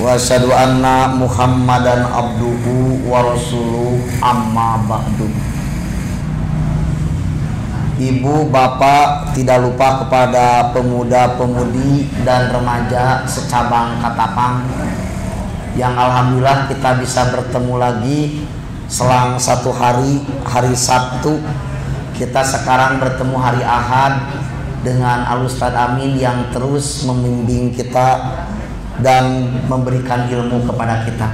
wa asyhadu anna Muhammadan abduhu wa rasuluh, amma ba'du. Ibu, bapak, tidak lupa kepada pemuda-pemudi dan remaja secabang Katapang yang alhamdulillah kita bisa bertemu lagi selang satu hari Sabtu. Kita sekarang bertemu hari Ahad dengan Al-Ustadz Amin yang terus membimbing kita dan memberikan ilmu kepada kita.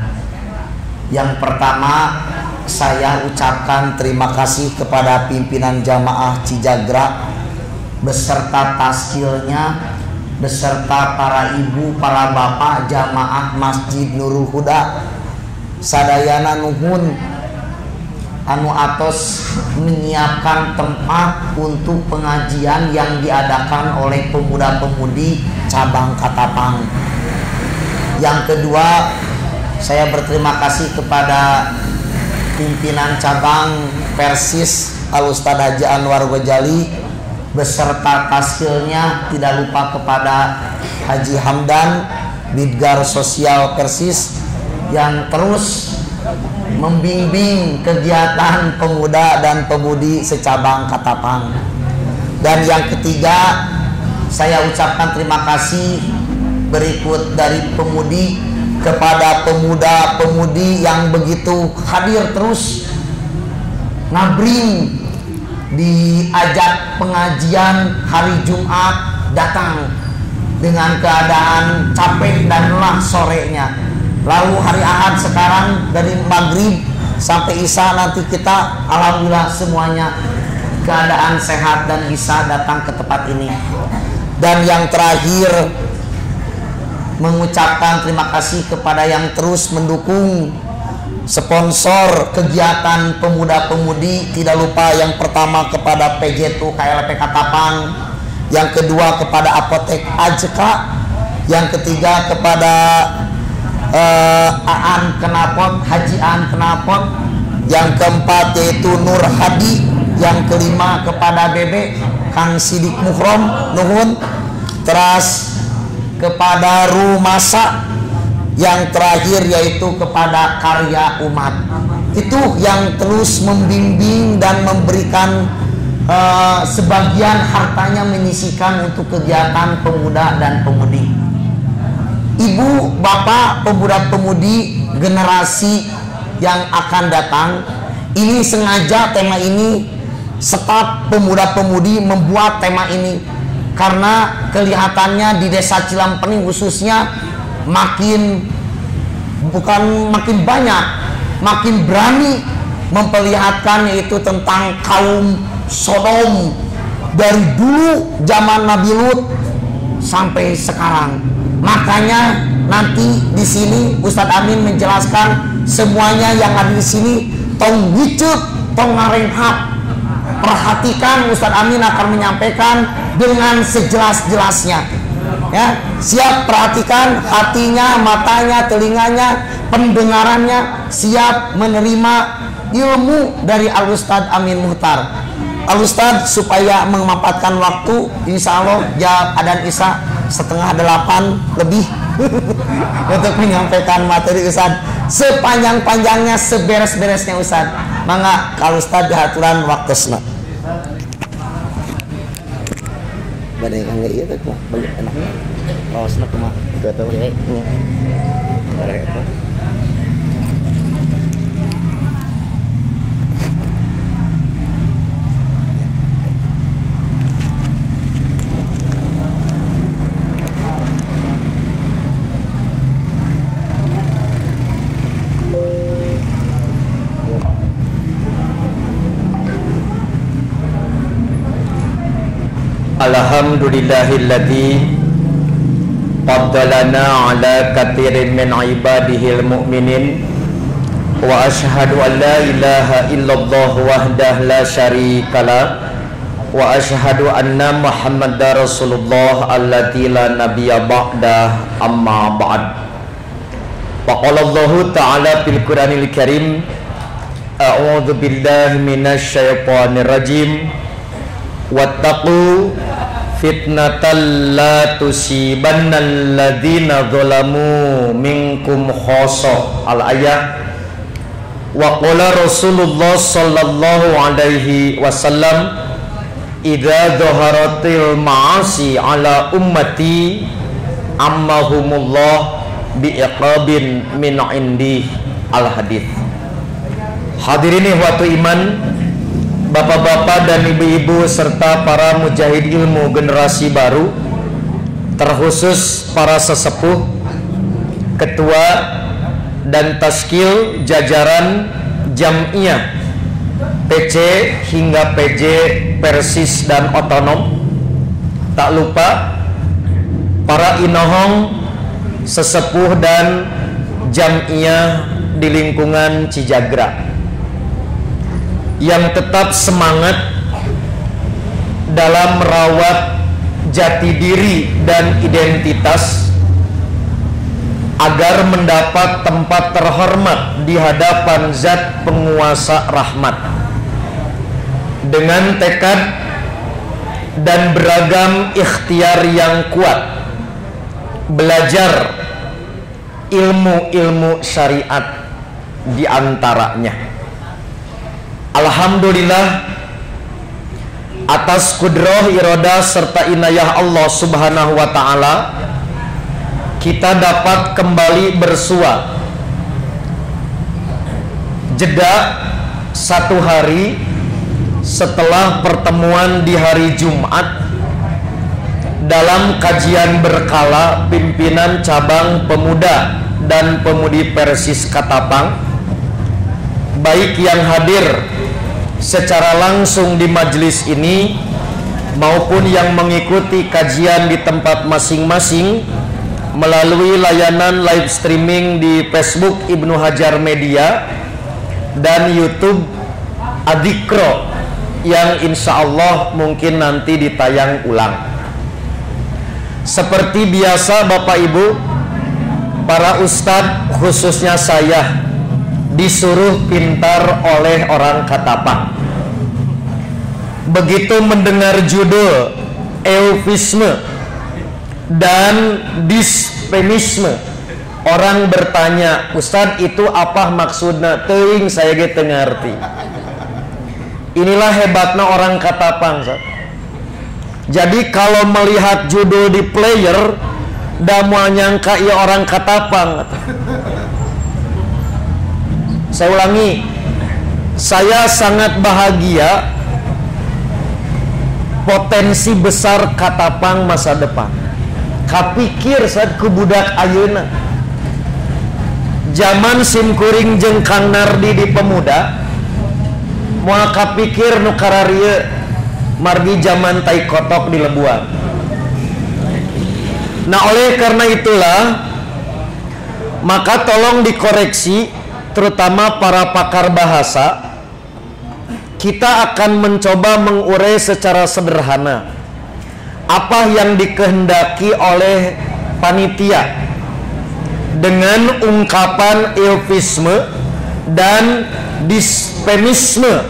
Yang pertama, saya ucapkan terima kasih kepada pimpinan jamaah Cijagra beserta taskilnya, beserta para ibu, para bapak jamaah Masjid Nurul Huda. Sadayana nuhun anu atos menyiapkan tempat untuk pengajian yang diadakan oleh pemuda-pemudi cabang Katapang. Yang kedua, saya berterima kasih kepada pimpinan cabang Persis Al-Ustadz Haji Anwar Ghazali beserta taskilnya, tidak lupa kepada Haji Hamdan Bidgar Sosial Persis yang terus membimbing kegiatan pemuda dan pemudi secabang Katapang. Dan yang ketiga, saya ucapkan terima kasih berikut dari pemudi kepada pemuda-pemudi yang begitu hadir terus ngabring diajak pengajian hari Jumat, datang dengan keadaan capek dan lelah sorenya. Lalu hari Ahad sekarang dari maghrib sampai isya nanti kita alhamdulillah semuanya keadaan sehat dan bisa datang ke tempat ini. Dan yang terakhir, mengucapkan terima kasih kepada yang terus mendukung sponsor kegiatan pemuda-pemudi. Tidak lupa yang pertama kepada PJ2 KLP Katapang, yang kedua kepada Apotek AJK, yang ketiga kepada Aan Kenapot, Haji Aan Kenapot, yang keempat yaitu Nur Hadi, yang kelima kepada Bebe Kang Sidik Muhrom nuhun, teras kepada Rumasa, yang terakhir yaitu kepada Karya Umat. Itu yang terus membimbing dan memberikan sebagian hartanya menyisikan untuk kegiatan pemuda dan pemudi. Ibu, bapak, pemuda-pemudi generasi yang akan datang, ini sengaja tema ini staf pemuda-pemudi membuat tema ini karena kelihatannya di desa Cilampening khususnya makin banyak, makin berani memperlihatkan yaitu tentang kaum Sodom dari dulu zaman Nabi Lut sampai sekarang. Makanya nanti di sini Ustadz Amin menjelaskan semuanya yang ada di sini tong wicuk, tong ngarenghap. Perhatikan, Ustadz Amin akan menyampaikan dengan sejelas-jelasnya. Ya, siap perhatikan hatinya, matanya, telinganya, pendengarannya, siap menerima ilmu dari Al-Ustadz Amin Muhtar. Al-Ustadz supaya memanfaatkan waktu, insya Allah ya adan isya 7:30 lebih untuk menyampaikan materi Ustadz sepanjang-panjangnya, seberes-beresnya Ustadz. Mangga kalau Ustadz diaturan waktosna. Badai kangge ieu teh kumaha balik enak. Raosna kumaha? Teu tahu ya. Bare eta. Alhamdulillahilladzi faddalana ala katsirin min ibadihil mu'minin wa asyhadu an la ilaha illallah wahdahu la syarikalah wa asyhadu anna Muhammadar Rasulullah alladzi la nabiyya ba'da, amma ba'd. Wa qala Allah ta'ala fil Qur'anil Karim, a'udzu billahi minasy syaithanir rajim, wattaqu fitnatal la tusibannal ladzina zalamu minkum khassa. Al-ayah. Wa qala Rasulullah sallallahu alaihi wasallam, idza dhaharatil ma'asi ala ummati ammahumullah biiqabin min indi. Al-hadits. Hadirin ikhwatu iman, bapak-bapak dan ibu-ibu serta para mujahid ilmu generasi baru, terkhusus para sesepuh, ketua dan taskil jajaran Jam'iyah PC hingga PJ Persis dan otonom, tak lupa para inohong, sesepuh dan Jam'iyah di lingkungan Cijagra yang tetap semangat dalam merawat jati diri dan identitas agar mendapat tempat terhormat di hadapan Zat Penguasa Rahmat, dengan tekad dan beragam ikhtiar yang kuat belajar ilmu-ilmu syariat di antaranya. Alhamdulillah atas kudrah, iradah serta inayah Allah Subhanahu wa taala, kita dapat kembali bersua jeda satu hari setelah pertemuan di hari Jumat dalam kajian berkala pimpinan cabang pemuda dan pemudi Persis Katapang, baik yang hadir secara langsung di majelis ini maupun yang mengikuti kajian di tempat masing-masing melalui layanan live streaming di Facebook Ibnu Hajar Media dan YouTube Adikro yang insya Allah mungkin nanti ditayang ulang. Seperti biasa Bapak Ibu, para ustadz khususnya saya disuruh pintar oleh orang Katapang. Begitu mendengar judul eufisme dan disfemisme, orang bertanya, Ustadz itu apa maksudnya? Teuing saya gitu ngerti. Inilah hebatnya orang Katapang. Jadi kalau melihat judul di player, dah mau nyangka ya orang Katapang. Saya ulangi, saya sangat bahagia potensi besar Katapang masa depan. Kapikir saat ke budak ayeuna, zaman simkuring jeung Kang Nardi di pemuda, moal kapikir nu kararieu margi zaman tai kotok di Lebuan. Nah oleh karena itulah maka tolong dikoreksi, terutama para pakar bahasa. Kita akan mencoba mengurai secara sederhana apa yang dikehendaki oleh panitia dengan ungkapan eufisme dan disfemisme,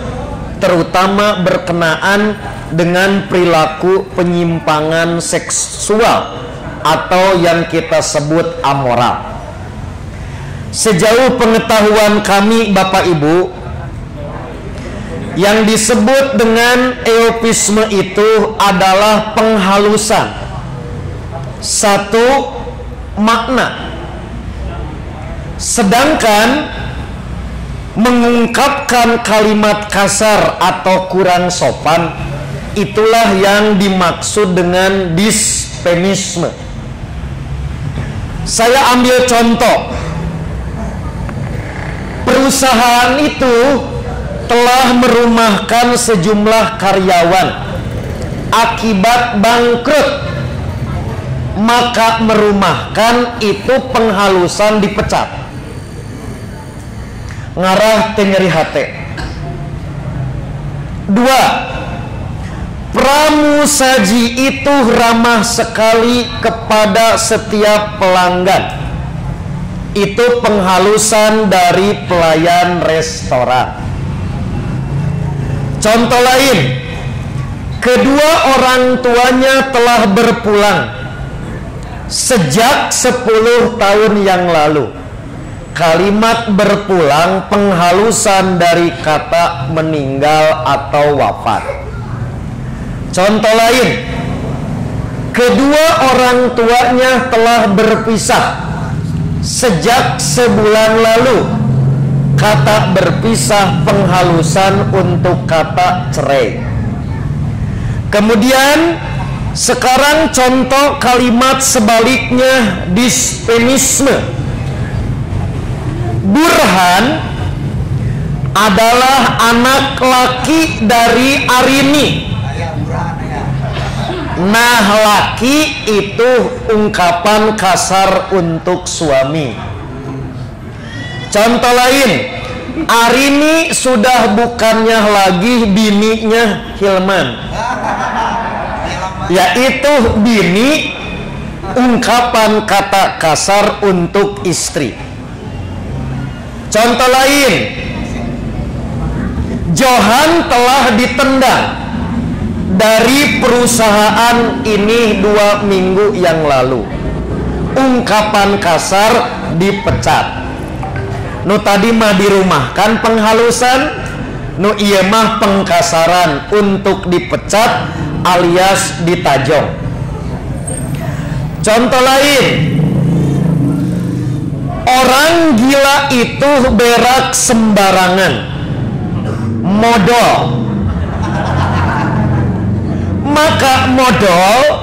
terutama berkenaan dengan perilaku penyimpangan seksual atau yang kita sebut amoral. Sejauh pengetahuan kami Bapak Ibu, yang disebut dengan eufisme itu adalah penghalusan satu makna, sedangkan mengungkapkan kalimat kasar atau kurang sopan itulah yang dimaksud dengan disfemisme. Saya ambil contoh, perusahaan itu telah merumahkan sejumlah karyawan akibat bangkrut, maka merumahkan itu penghalusan, dipecat, ngarah tengeri hate. Dua, pramusaji itu ramah sekali kepada setiap pelanggan, itu penghalusan dari pelayan restoran. Contoh lain, kedua orang tuanya telah berpulang sejak 10 tahun yang lalu. Kalimat berpulang penghalusan dari kata meninggal atau wafat. Contoh lain, kedua orang tuanya telah berpisah sejak sebulan lalu. Kata berpisah penghalusan untuk kata cerai. Kemudian sekarang contoh kalimat sebaliknya, dispenisme. Burhan adalah anak laki dari Arini. Nah, laki itu ungkapan kasar untuk suami. Contoh lain, Arini sudah bukannya lagi bininya Hilman, yaitu bini ungkapan kata kasar untuk istri. Contoh lain, Johan telah ditendang dari perusahaan ini 2 minggu yang lalu. Ungkapan kasar dipecat. Nu tadi mah dirumahkan penghalusan, nu iya mah pengkasaran untuk dipecat alias ditajong. Contoh lain, orang gila itu berak sembarangan, modal. Maka modal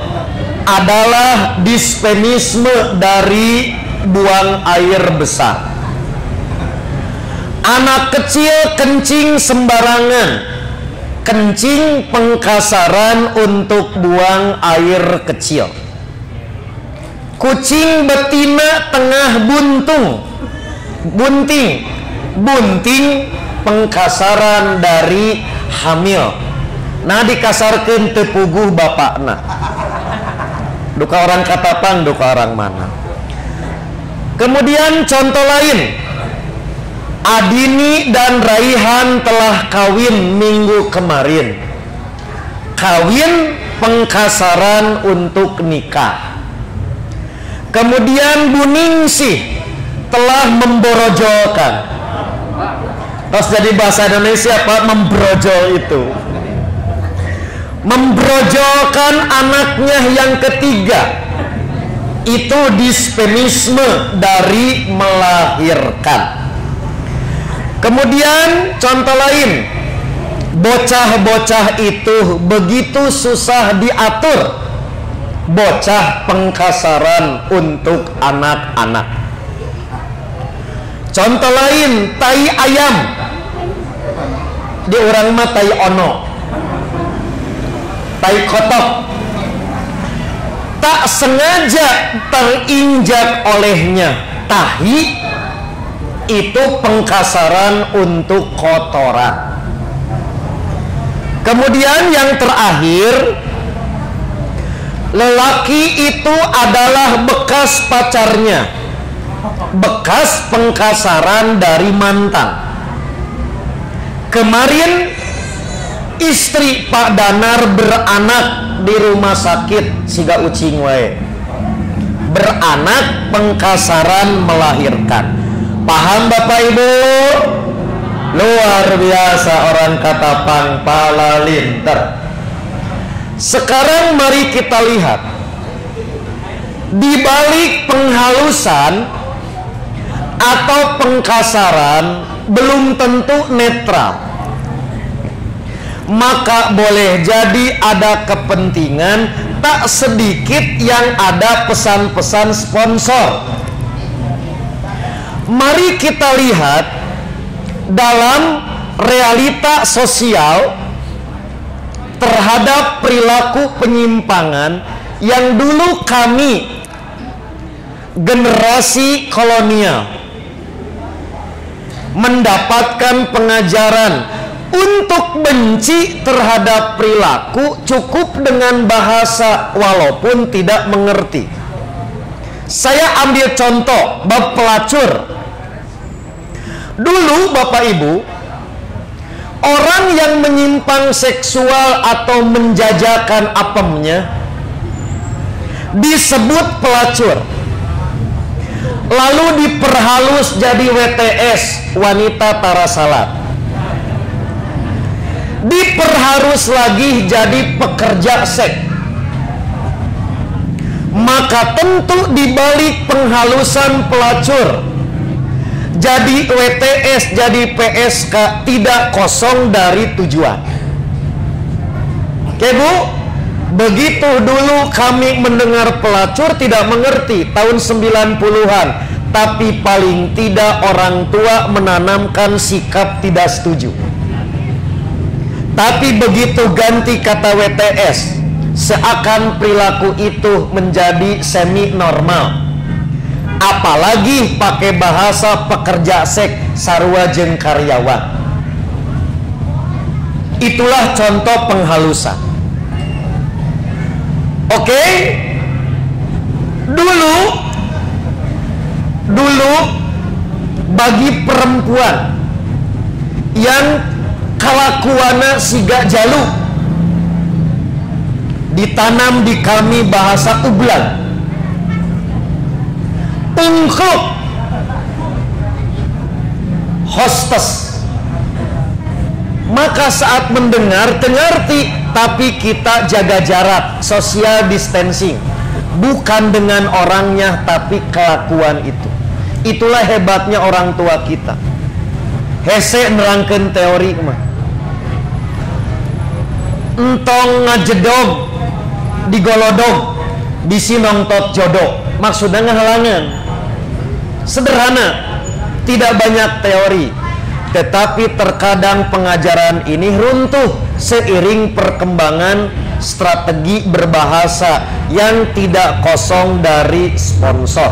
adalah dispenisme dari buang air besar. Anak kecil kencing sembarangan, kencing pengkasaran untuk buang air kecil. Kucing betina tengah bunting, bunting pengkasaran dari hamil. Nah, dikasarkeun teu puguh bapakna. Duka orang Katapang, duka orang mana. Kemudian contoh lain, Adini dan Raihan telah kawin minggu kemarin. Kawin pengkasaran untuk nikah. Kemudian Bu Ningsih telah memborojolkan. Terus jadi bahasa Indonesia apa? Membrojol itu. Membrojolkan anaknya yang ketiga. Itu dispenisme dari melahirkan. Kemudian contoh lain, bocah-bocah itu begitu susah diatur. Bocah pengkasaran untuk anak-anak. Contoh lain, tai ayam. Di orang mah tai ono, tai kotok. Tak sengaja terinjak olehnya tahi, itu pengkasaran untuk kotoran. Kemudian yang terakhir, lelaki itu adalah bekas pacarnya, bekas pengkasaran dari mantan. Kemarin istri Pak Danar beranak di rumah sakit siga ucing wae. Beranak pengkasaran melahirkan. Paham Bapak Ibu? Luar biasa orang Katapang pala linter. Sekarang mari kita lihat, di balik penghalusan atau pengkasaran belum tentu netral. Maka boleh jadi ada kepentingan, tak sedikit yang ada pesan-pesan sponsor. Mari kita lihat dalam realita sosial terhadap perilaku penyimpangan yang dulu kami generasi kolonial mendapatkan pengajaran untuk benci terhadap perilaku cukup dengan bahasa walaupun tidak mengerti. Saya ambil contoh bab pelacur. Dulu Bapak Ibu, Orang yang menyimpang seksual atau menjajakan apemnya disebut pelacur. Lalu diperhalus jadi WTS, wanita tara salat. Diperhalus lagi jadi pekerja seks. Maka tentu dibalik penghalusan pelacur jadi WTS, jadi PSK, tidak kosong dari tujuan. Oke Bu, begitu dulu kami mendengar pelacur tidak mengerti tahun 90-an, tapi paling tidak orang tua menanamkan sikap tidak setuju. Tapi begitu ganti kata WTS, seakan perilaku itu menjadi semi normal. Apalagi pakai bahasa pekerja seks sarua jeung karyawan. Itulah contoh penghalusan. Oke? Dulu bagi perempuan yang kalakuana siga jalu, ditanam di kami bahasa ublan, ungkuk, hostess. Maka saat mendengar tengerti, tapi kita jaga jarak, social distancing, bukan dengan orangnya tapi kelakuan itu. Itulah hebatnya orang tua kita. Hese nerangkeun teori mah entong ngajedog digolodog disinongtot jodoh, maksudnya ngehalangan. Sederhana, tidak banyak teori, tetapi terkadang pengajaran ini runtuh seiring perkembangan strategi berbahasa yang tidak kosong dari sponsor.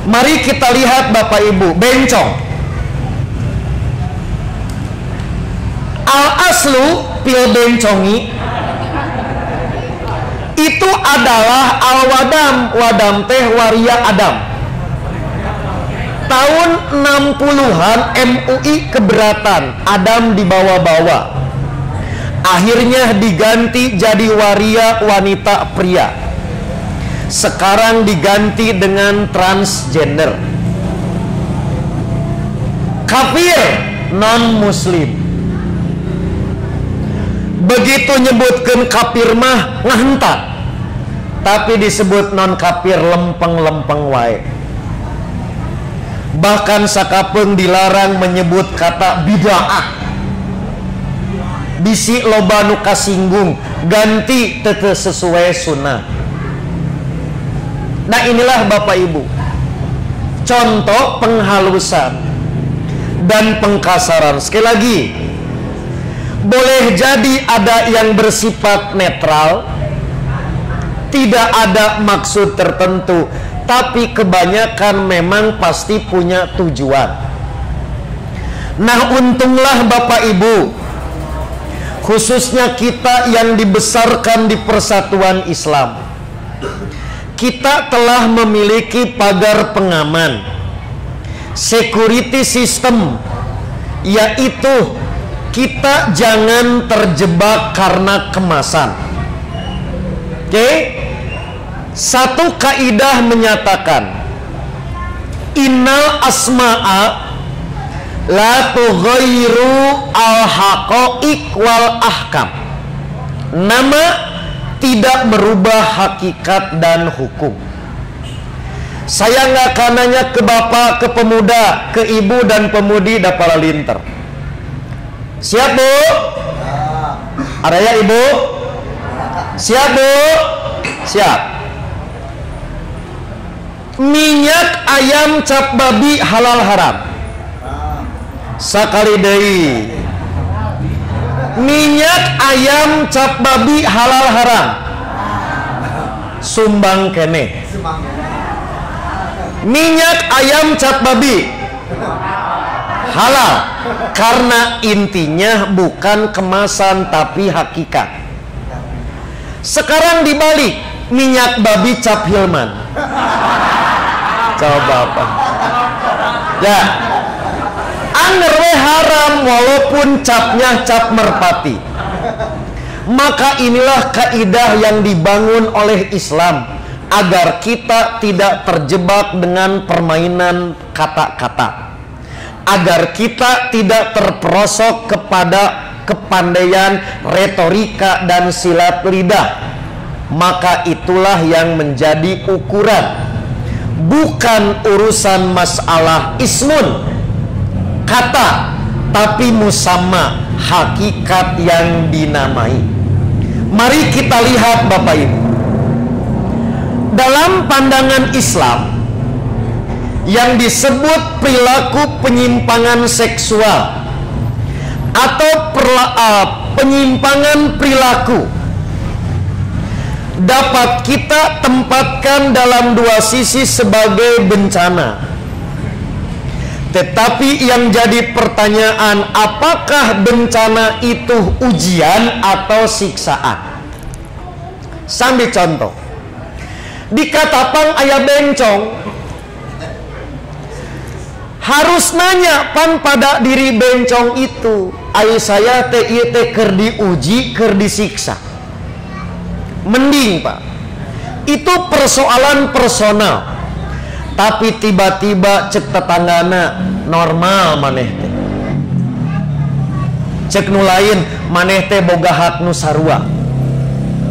Mari kita lihat Bapak Ibu, bencong. Al-aslu pil bencongi itu adalah al-wadam. Wadam teh waria Adam. Tahun 60-an MUI keberatan, Adam dibawa-bawa. Akhirnya diganti jadi waria wanita pria. Sekarang diganti dengan transgender. Kafir, non muslim. Begitu nyebutkan kafir mah ngahentak, tapi disebut non kafir lempeng-lempeng wae. Bahkan sakapeung dilarang menyebut kata bid'ah. Bisi loba nu kasinggung, ganti teu sesuai sunnah. Nah inilah Bapak Ibu contoh penghalusan dan pengkasaran. Sekali lagi, boleh jadi ada yang bersifat netral, tidak ada maksud tertentu, tapi kebanyakan memang pasti punya tujuan. Nah untunglah Bapak Ibu, khususnya kita yang dibesarkan di persatuan Islam, kita telah memiliki pagar pengaman, security system, yaitu kita jangan terjebak karena kemasan. Oke? Satu kaidah menyatakan, innal asma'a la tughayyiru al-haqa'iq wal ahkam. Nama tidak merubah hakikat dan hukum. Saya nggak akan nanya ke bapak, ke pemuda, ke ibu dan pemudi dapala linter. Siap Bu? Ada ya ibu? Siap Bu? Siap. Minyak ayam cap babi halal haram. Sakali deui. Minyak ayam cap babi halal haram. Sumbang kene. Minyak ayam cap babi halal, karena intinya bukan kemasan tapi hakikat. Sekarang dibalik, minyak babi cap Hilman. Coba apa? Ya, Anger we haram walaupun capnya cap merpati. Maka inilah kaidah yang dibangun oleh Islam agar kita tidak terjebak dengan permainan kata-kata, agar kita tidak terperosok kepada kepandaian retorika dan silat lidah. Maka itulah yang menjadi ukuran, bukan urusan masalah ismun kata, tapi musamma hakikat yang dinamai. Mari kita lihat Bapak Ibu, dalam pandangan Islam yang disebut perilaku penyimpangan seksual atau penyimpangan perilaku dapat kita tempatkan dalam dua sisi sebagai bencana. Tetapi yang jadi pertanyaan, apakah bencana itu ujian atau siksaan? Sambil contoh, di Katapang aya bencong, harus nanya pan pada diri bencong itu, ai saya teh ieu teh keur diuji, keur disiksa. Mending Pak, itu persoalan personal. Tapi tiba-tiba cek tetanggana normal maneh teh, cek nu lain maneh teh boga hak nu sarua.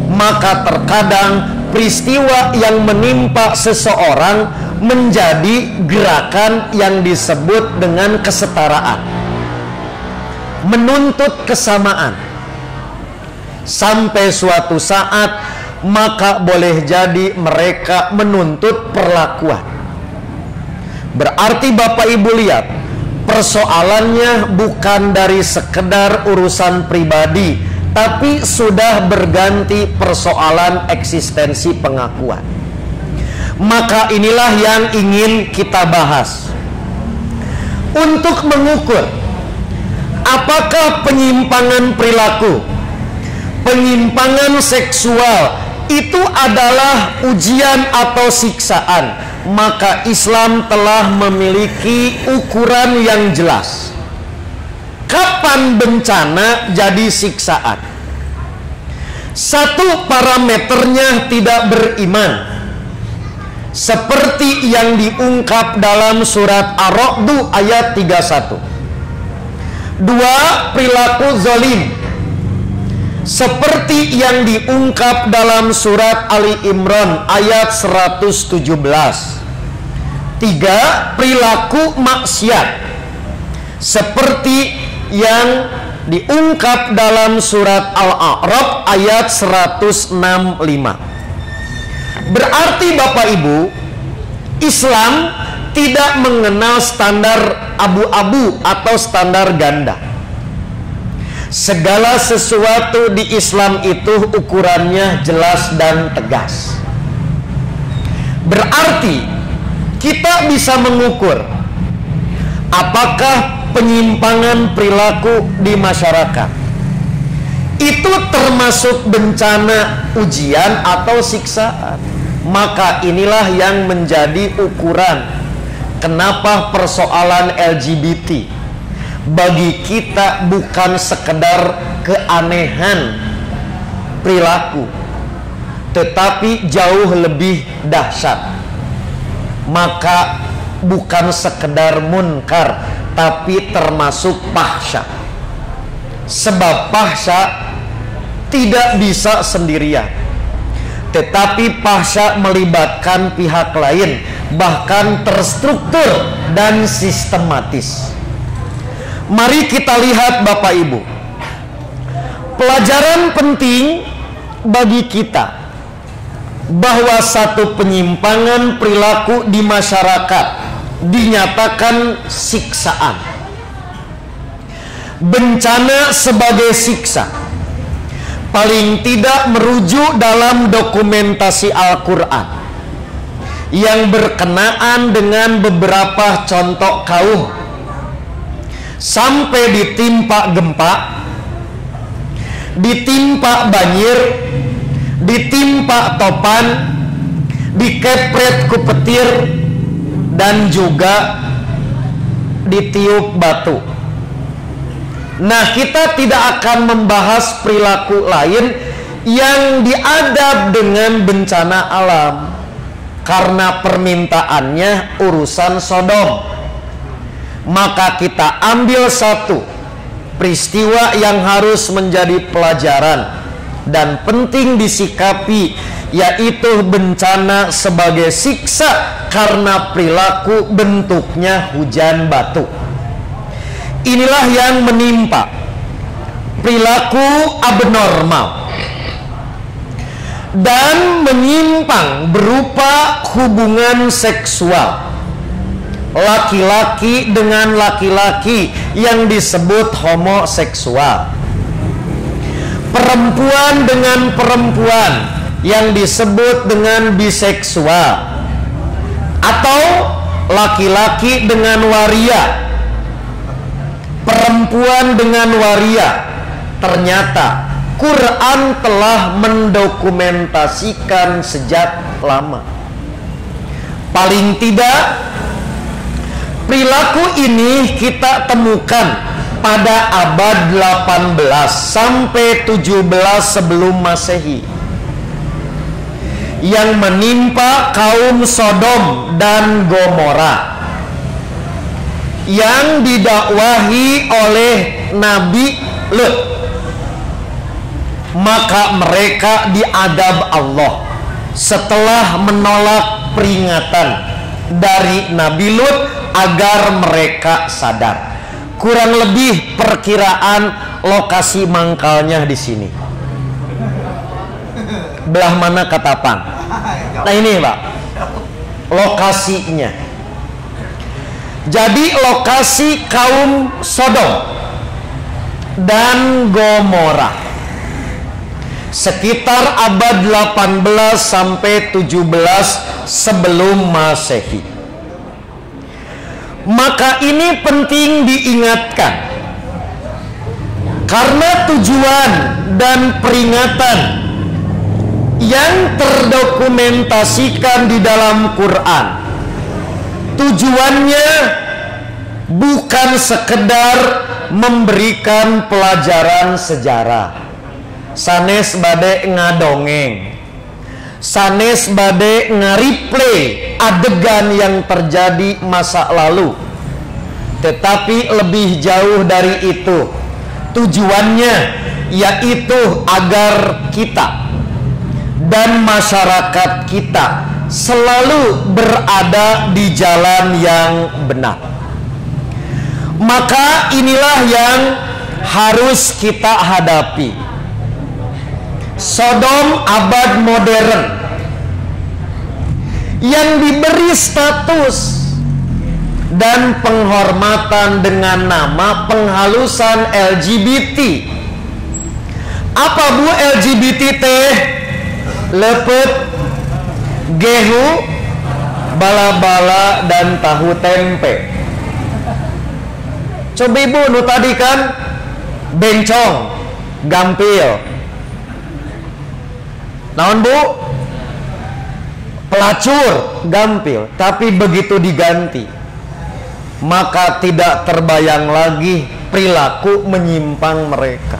Maka terkadang peristiwa yang menimpa seseorang menjadi gerakan yang disebut dengan kesetaraan, menuntut kesamaan. Sampai suatu saat maka boleh jadi mereka menuntut perlakuan. Berarti Bapak Ibu lihat, persoalannya bukan dari sekedar urusan pribadi, tapi sudah berganti persoalan eksistensi pengakuan. Maka inilah yang ingin kita bahas. Untuk mengukur apakah penyimpangan perilaku, penyimpangan seksual itu adalah ujian atau siksaan, maka Islam telah memiliki ukuran yang jelas. Kapan bencana jadi siksaan? Satu, parameternya tidak beriman, seperti yang diungkap dalam surat Ar-Ra'd ayat 31. Dua, perilaku zalim, seperti yang diungkap dalam surat Ali Imran ayat 117. Tiga, perilaku maksiat, seperti yang diungkap dalam surat Al-A'raf ayat 165. Berarti Bapak Ibu, Islam tidak mengenal standar abu-abu atau standar ganda. Segala sesuatu di Islam itu ukurannya jelas dan tegas. Berarti kita bisa mengukur apakah penyimpangan perilaku di masyarakat itu termasuk bencana, ujian atau siksaan. Maka inilah yang menjadi ukuran kenapa persoalan LGBT bagi kita bukan sekedar keanehan perilaku, tetapi jauh lebih dahsyat. Maka bukan sekedar munkar, tapi termasuk fahsya. Sebab fahsya tidak bisa sendirian, tetapi fahsya melibatkan pihak lain, bahkan terstruktur dan sistematis. Mari kita lihat Bapak Ibu, pelajaran penting bagi kita bahwa satu penyimpangan perilaku di masyarakat dinyatakan siksaan. Bencana sebagai siksa paling tidak merujuk dalam dokumentasi Al-Quran yang berkenaan dengan beberapa contoh kaum sampai ditimpa gempa, ditimpa banjir, ditimpa topan, dikepret ku petir, dan juga ditiup batu. Nah, kita tidak akan membahas perilaku lain yang diadab dengan bencana alam, karena permintaannya urusan Sodom. Maka kita ambil satu peristiwa yang harus menjadi pelajaran dan penting disikapi, yaitu bencana sebagai siksa karena perilaku bentuknya hujan batu. Inilah yang menimpa perilaku abnormal dan menyimpang berupa hubungan seksual laki-laki dengan laki-laki yang disebut homoseksual, perempuan dengan perempuan yang disebut dengan biseksual, atau laki-laki dengan waria, perempuan dengan waria. Ternyata Quran telah mendokumentasikan sejak lama. Paling tidak perilaku ini kita temukan pada abad 18 sampai 17 sebelum Masehi, yang menimpa kaum Sodom dan Gomora yang didakwahi oleh Nabi Lut. Maka mereka diadab Allah setelah menolak peringatan dari Nabi Lut agar mereka sadar. Kurang lebih perkiraan lokasi mangkalnya di sini. Belah mana Ketapang? Nah ini Pak, lokasinya. Jadi lokasi kaum Sodom dan Gomora sekitar abad 18 sampai 17 sebelum Masehi. Maka ini penting diingatkan, karena tujuan dan peringatan yang terdokumentasikan di dalam Quran, tujuannya bukan sekedar memberikan pelajaran sejarah, sanes bade ngadongeng, sanes bade ngariplay adegan yang terjadi masa lalu. Tetapi lebih jauh dari itu, tujuannya yaitu agar kita dan masyarakat kita selalu berada di jalan yang benar. Maka inilah yang harus kita hadapi. Sodom abad modern yang diberi status dan penghormatan dengan nama penghalusan LGBT. Apa Bu LGBT teh? Lepet, gehu, bala-bala, dan tahu tempe. Coba Ibu, nu tadi kan bencong, gampil. Naon Bu? Pelacur, gampil. Tapi begitu diganti, maka tidak terbayang lagi perilaku menyimpang mereka.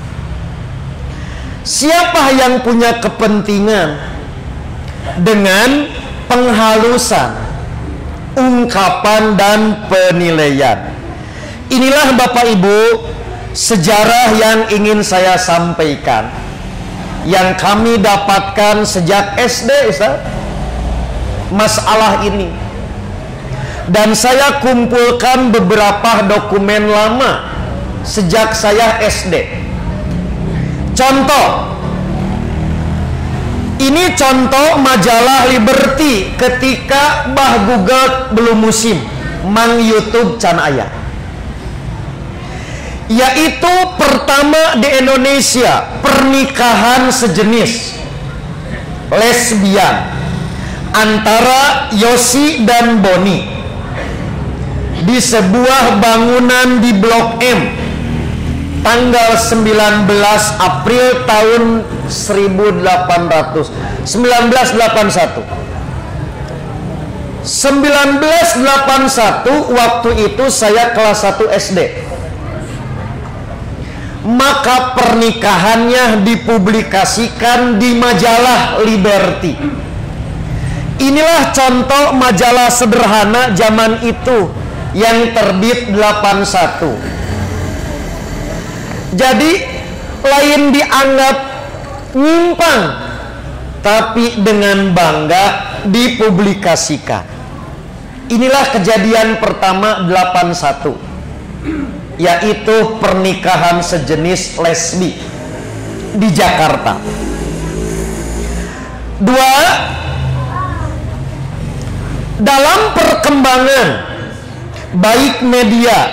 Siapa yang punya kepentingan dengan penghalusan, ungkapan dan penilaian? Inilah Bapak Ibu sejarah yang ingin saya sampaikan, yang kami dapatkan sejak SD, Ustaz, masalah ini. Dan saya kumpulkan beberapa dokumen lama sejak saya SD. Contoh, ini contoh majalah Liberty ketika Bah Google belum musim, mang YouTube can aya. Yaitu pertama di Indonesia pernikahan sejenis lesbian antara Yosi dan Boni di sebuah bangunan di Blok M tanggal 19 April tahun 1981. 1981 waktu itu saya kelas 1 SD. Maka pernikahannya dipublikasikan di majalah Liberty. Inilah contoh majalah sederhana zaman itu yang terbit 81. Jadi lain dianggap nyimpang, tapi dengan bangga dipublikasikan. Inilah kejadian pertama 81, yaitu pernikahan sejenis lesbi di Jakarta. 2, dalam perkembangan baik media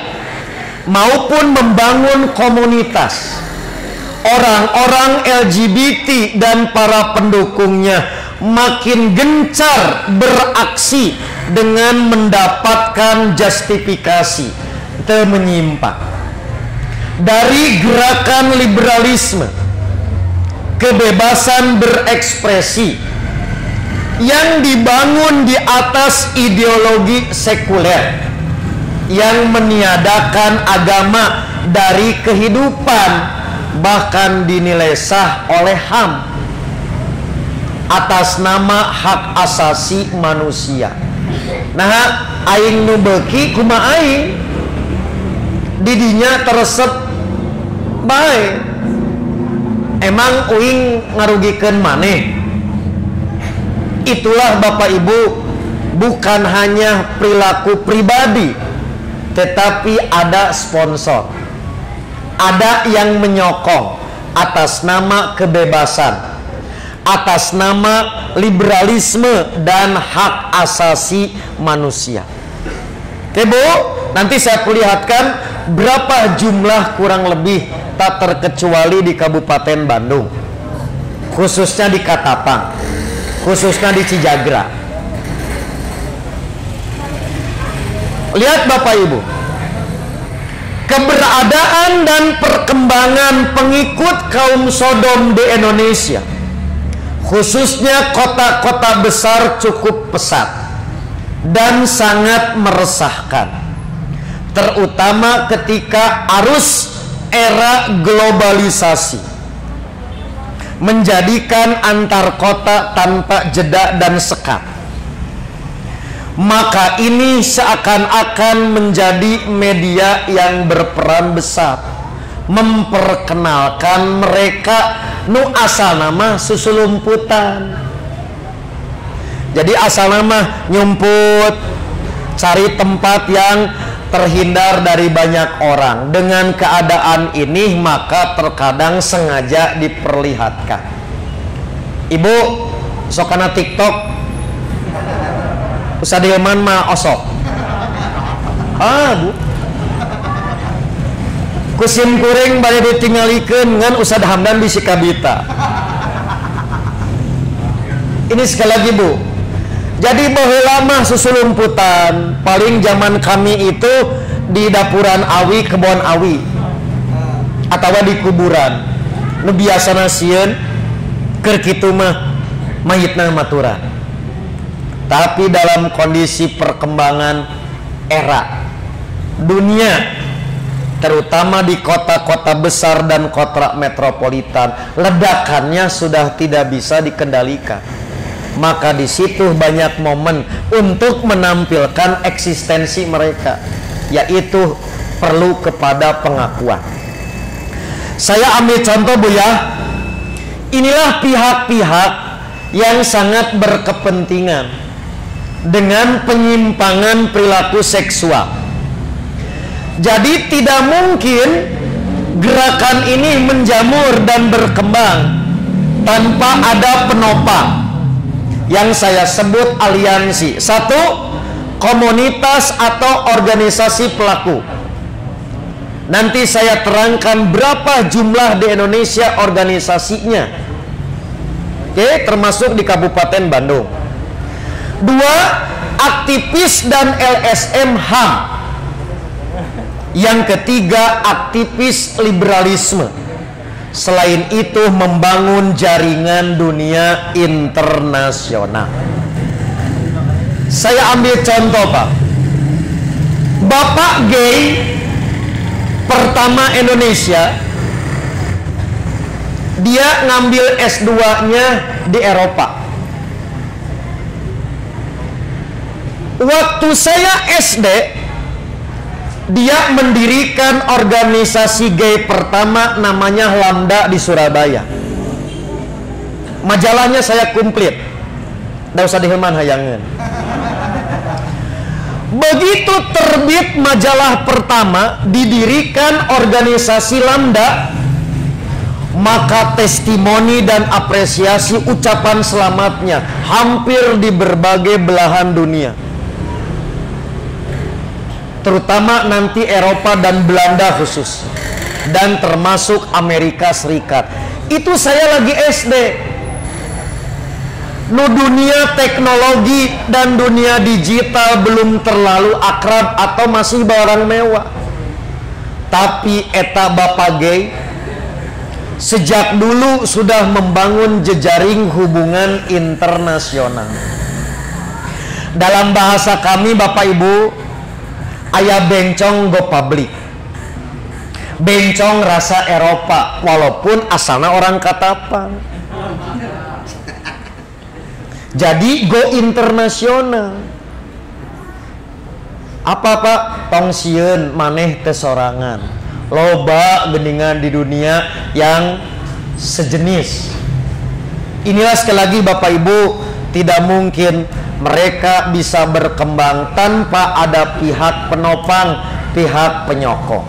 maupun membangun komunitas, orang-orang LGBT dan para pendukungnya makin gencar beraksi dengan mendapatkan justifikasi menyimpang dari gerakan liberalisme, kebebasan berekspresi yang dibangun di atas ideologi sekuler yang meniadakan agama dari kehidupan, bahkan dinilai sah oleh HAM atas nama hak asasi manusia. Nah, aing nu beuki kumaha aing didinya teresep bae. Emang uing ngarugikeun maneh? Itulah Bapak Ibu, bukan hanya perilaku pribadi, tetapi ada sponsor, ada yang menyokong atas nama kebebasan, atas nama liberalisme dan hak asasi manusia. Oke Bu, nanti saya perlihatkan berapa jumlah kurang lebih tak terkecuali di Kabupaten Bandung, khususnya di Katapang, khususnya di Cijagra. Lihat Bapak Ibu, keberadaan dan perkembangan pengikut kaum Sodom di Indonesia, khususnya kota-kota besar, cukup pesat dan sangat meresahkan, terutama ketika arus era globalisasi menjadikan antar kota tanpa jeda dan sekat. Maka ini seakan-akan menjadi media yang berperan besar memperkenalkan mereka nu asal nama susulumputan. Jadi asal nama nyumput, cari tempat yang terhindar dari banyak orang. Dengan keadaan ini maka terkadang sengaja diperlihatkan. Ibu sokana TikTok usah dieman mah osok. Bu kusim kuring bade ditinggalikeun ngan usah hamdan bisi kabita. Ini sekali lagi Bu, jadi baheula mah susulumputan paling zaman kami itu di dapuran awi, kebon awi, atau di kuburan nu biasana sieun keur kitu mah mayitna maturan. Tapi dalam kondisi perkembangan era dunia, terutama di kota-kota besar dan kota metropolitan, ledakannya sudah tidak bisa dikendalikan. Maka di situ banyak momen untuk menampilkan eksistensi mereka, yaitu perlu kepada pengakuan. Saya ambil contoh Bu ya. Inilah pihak-pihak yang sangat berkepentingan dengan penyimpangan perilaku seksual. Jadi tidak mungkin gerakan ini menjamur dan berkembang tanpa ada penopang yang saya sebut aliansi. Satu, komunitas atau organisasi pelaku. Nanti saya terangkan berapa jumlah di Indonesia organisasinya. Oke, termasuk di Kabupaten Bandung. Dua, aktivis dan LSM HAM. Yang ketiga, aktivis liberalisme. Selain itu membangun jaringan dunia internasional. Saya ambil contoh, Pak. Bapak gay pertama Indonesia, dia ngambil S2-nya di Eropa. Waktu saya SD, dia mendirikan organisasi gay pertama namanya Lambda di Surabaya. Majalahnya saya komplit. Nggak usah dihilman hayangan. Begitu terbit majalah pertama, didirikan organisasi Lambda, maka testimoni dan apresiasi ucapan selamatnya hampir di berbagai belahan dunia, terutama nanti Eropa dan Belanda khusus, dan termasuk Amerika Serikat. Itu saya lagi SD. Dunia teknologi dan dunia digital belum terlalu akrab atau masih barang mewah. Tapi eta Bapak Gay sejak dulu sudah membangun jejaring hubungan internasional. Dalam bahasa kami Bapak Ibu, aya bencong go public, bencong rasa Eropa, walaupun asalnya orang Katapang. Jadi go internasional. Apa Pak? Tong sieun maneh teh sorangan. Loba geningan di dunia yang sejenis. Inilah sekali lagi Bapak Ibu, tidak mungkin mereka bisa berkembang tanpa ada pihak penopang, pihak penyokong.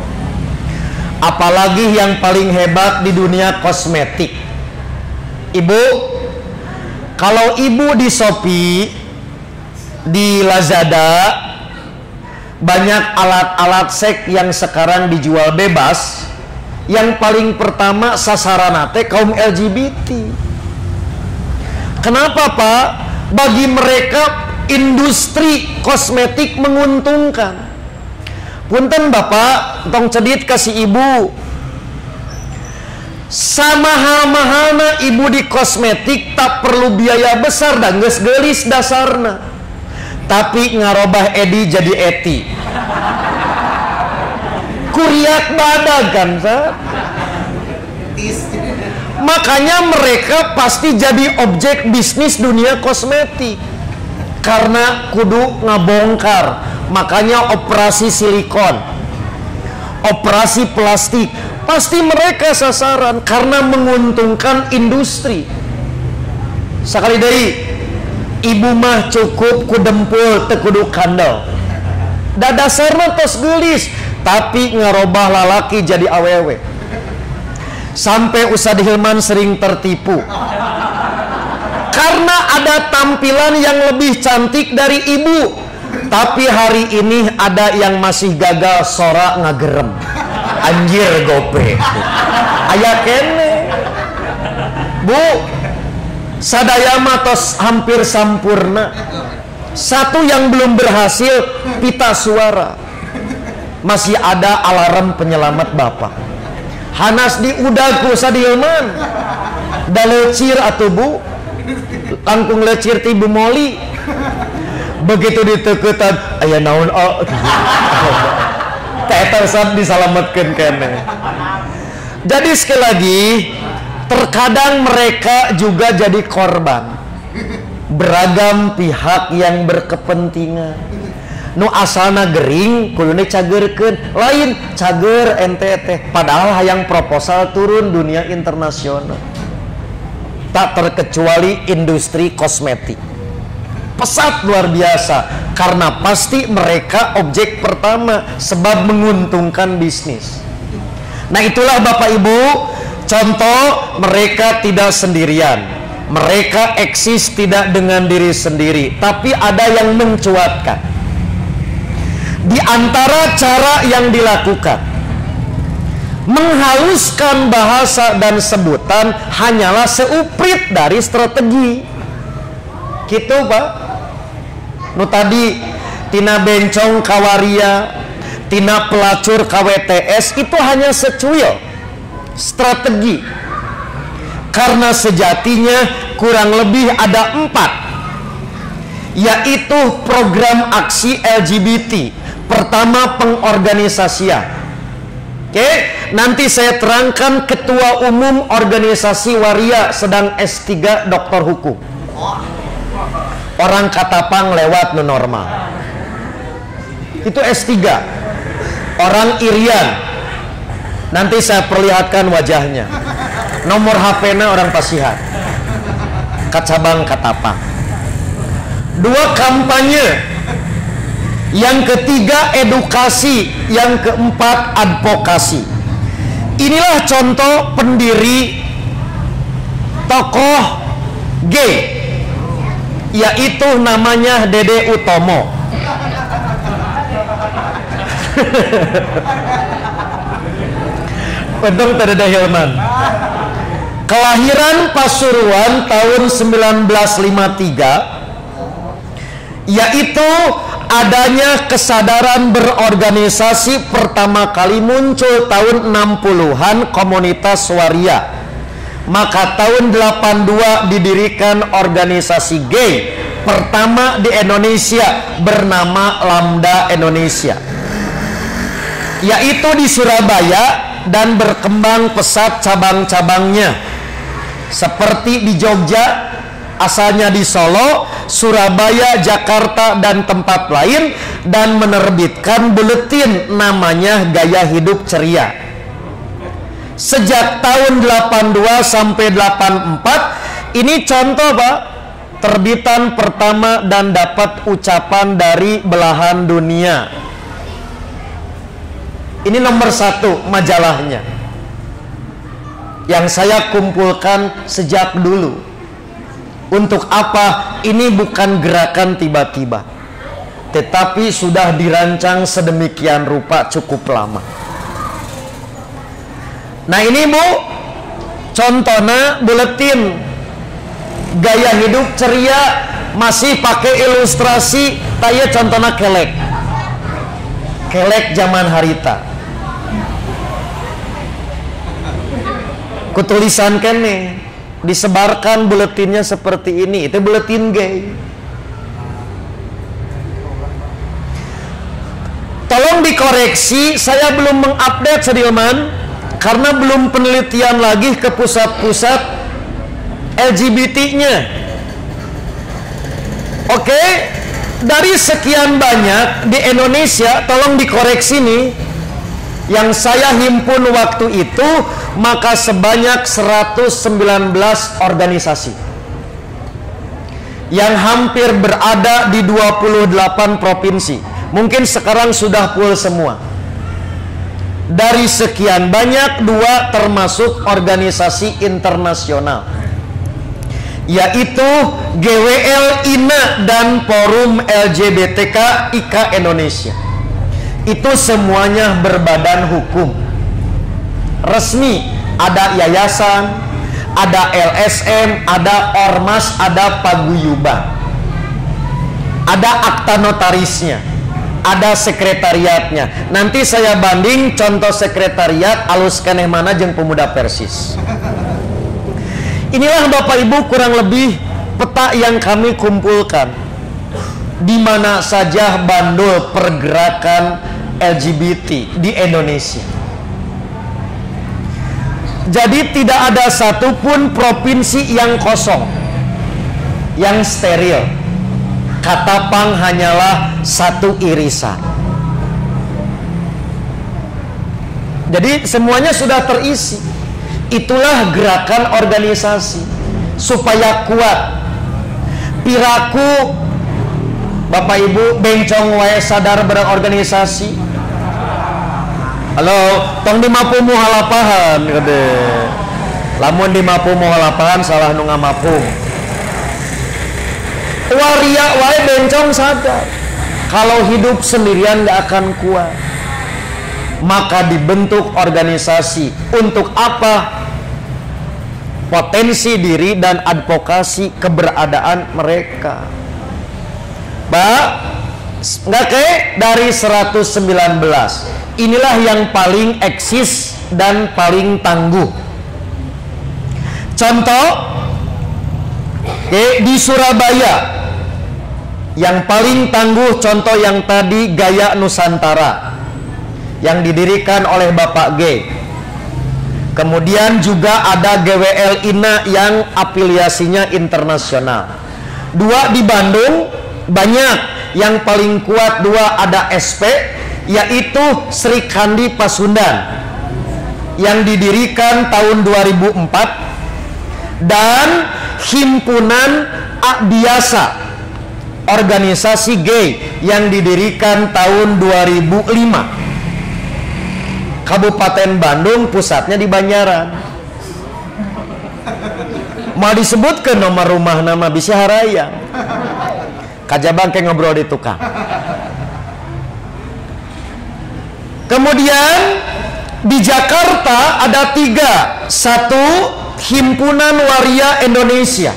Apalagi yang paling hebat di dunia kosmetik. Ibu, kalau ibu di Shopee, di Lazada, banyak alat-alat seks yang sekarang dijual bebas. Yang paling pertama sasaran teh kaum LGBT. Kenapa Pak? Bagi mereka industri kosmetik menguntungkan. Punten Bapak, tong cedit kasih ibu. Samahal-mahalna ibu di kosmetik tak perlu biaya besar dan geus geulis dasarna. Tapi ngarobah Edi jadi Eti. Kuriak badag kan, makanya mereka pasti jadi objek bisnis dunia kosmetik. Karena kudu ngabongkar. Makanya operasi silikon, operasi plastik, pasti mereka sasaran karena menguntungkan industri. Sakali deui, ibu mah cukup ku dempul teu kudu kandel. Da dasarna tos geulis, tapi ngarobah lalaki jadi awewe. Sampai Ustadz Hilman sering tertipu. Karena ada tampilan yang lebih cantik dari ibu, tapi hari ini ada yang masih gagal sora ngagerem. Anjir gope. Aya kene. Bu, sadaya matos hampir sampurna. Satu yang belum berhasil, pita suara. Masih ada alarm penyelamat Bapak. Hanas di udagu sadilman. Da lecir atuh Bu. Langkung lecir ti Bu Moli. Begitu diteuketan, aya naon tetesan disalamatkan kene. Jadi sekali lagi, terkadang mereka juga jadi korban. Beragam pihak yang berkepentingan. Nu asalna gering, kulune cagerkeun, lain cager NTT. Padahal hayang proposal turun dunia internasional. Tak terkecuali industri kosmetik. Pesat luar biasa, karena pasti mereka objek pertama sebab menguntungkan bisnis. Nah itulah Bapak Ibu, contoh mereka tidak sendirian, mereka eksis tidak dengan diri sendiri, tapi ada yang mencuatkan. Di antara cara yang dilakukan, menghaluskan bahasa dan sebutan hanyalah seuprit dari strategi. Gitu Pak. Nu tadi tina bencong kawaria, tina pelacur KWTS itu hanya secuil strategi. Karena sejatinya kurang lebih ada 4 yaitu program aksi LGBT. Pertama, pengorganisasian. Oke, nanti saya terangkan ketua umum organisasi waria sedang S3 doktor hukum. Orang Katapang lewat nu normal. Itu S3. Orang Irian. Nanti saya perlihatkan wajahnya. Nomor HP-nya orang Pasihan. Kacabang Katapang. 2, kampanye. Yang ketiga, edukasi. Yang keempat, advokasi. Inilah contoh pendiri tokoh gay, yaitu namanya Dede Utomo. Untung tidak Hilman. Kelahiran Pasuruan tahun 1953, yaitu adanya kesadaran berorganisasi pertama kali muncul tahun 60-an komunitas waria. Maka tahun 82 didirikan organisasi gay pertama di Indonesia bernama Lambda Indonesia, yaitu di Surabaya, dan berkembang pesat cabang-cabangnya seperti di Jogja, asalnya di Solo, Surabaya, Jakarta, dan tempat lain, dan menerbitkan buletin namanya Gaya Hidup Ceria. Sejak tahun 82 sampai 84, ini contoh Pak, terbitan pertama dan dapat ucapan dari belahan dunia. Ini nomor 1 majalahnya yang saya kumpulkan sejak dulu. Untuk apa? Ini bukan gerakan tiba-tiba, tetapi sudah dirancang sedemikian rupa cukup lama. Nah ini Bu, contohnya buletin Gaya Hidup Ceria, masih pakai ilustrasi. Taya contohnya kelek zaman harita. Kutulisan kene, disebarkan buletinnya seperti ini. Itu buletin gay. Tolong dikoreksi, saya belum mengupdate Sedilman, karena belum penelitian lagi ke pusat-pusat LGBT-nya. Oke, dari sekian banyak di Indonesia, tolong dikoreksi nih, yang saya himpun waktu itu, maka sebanyak 119 organisasi yang hampir berada di 28 provinsi. Mungkin sekarang sudah full semua. Dari sekian banyak, 2 termasuk organisasi internasional, yaitu GWL INA dan Forum LGBTK IKA Indonesia. Itu semuanya berbadan hukum resmi. Ada yayasan, ada LSM, ada ormas, ada paguyuban, ada akta notarisnya, ada sekretariatnya. Nanti saya banding contoh sekretariat alus keneh mana jeung pemuda Persis. Inilah Bapak Ibu kurang lebih peta yang kami kumpulkan, di mana saja bandul pergerakan LGBT di Indonesia. Jadi tidak ada satupun provinsi yang kosong, yang steril. Katapang hanyalah satu irisan. Jadi semuanya sudah terisi. Itulah gerakan organisasi supaya kuat. Piraku Bapak Ibu bencong wae sadar berorganisasi. Halo, tong di mapu muhalapahan gede. Lamun di mapu muhalapahan salah nu ngamapung. Waria wae bencong sadar kalau hidup sendirian gak akan kuat. Maka dibentuk organisasi. Untuk apa? Potensi diri dan advokasi keberadaan mereka. Pak, nggak kayak dari 119. Inilah yang paling eksis dan paling tangguh. Contoh, di Surabaya Yang paling tangguh contoh yang tadi Gaya Nusantara yang didirikan oleh Bapak G. Kemudian juga ada GWL INA yang afiliasinya internasional. 2 di Bandung banyak, yang paling kuat 2 ada SP, yaitu Sri Kandi Pasundan yang didirikan tahun 2004, dan Himpunan Biasa, organisasi gay yang didirikan tahun 2005. Kabupaten Bandung, pusatnya di Banjaran. Mau disebutkan nomor rumah nama bisa harayang. Kajabang kayak ngobrol di tukang. Kemudian di Jakarta ada 3. 1 Himpunan Waria Indonesia,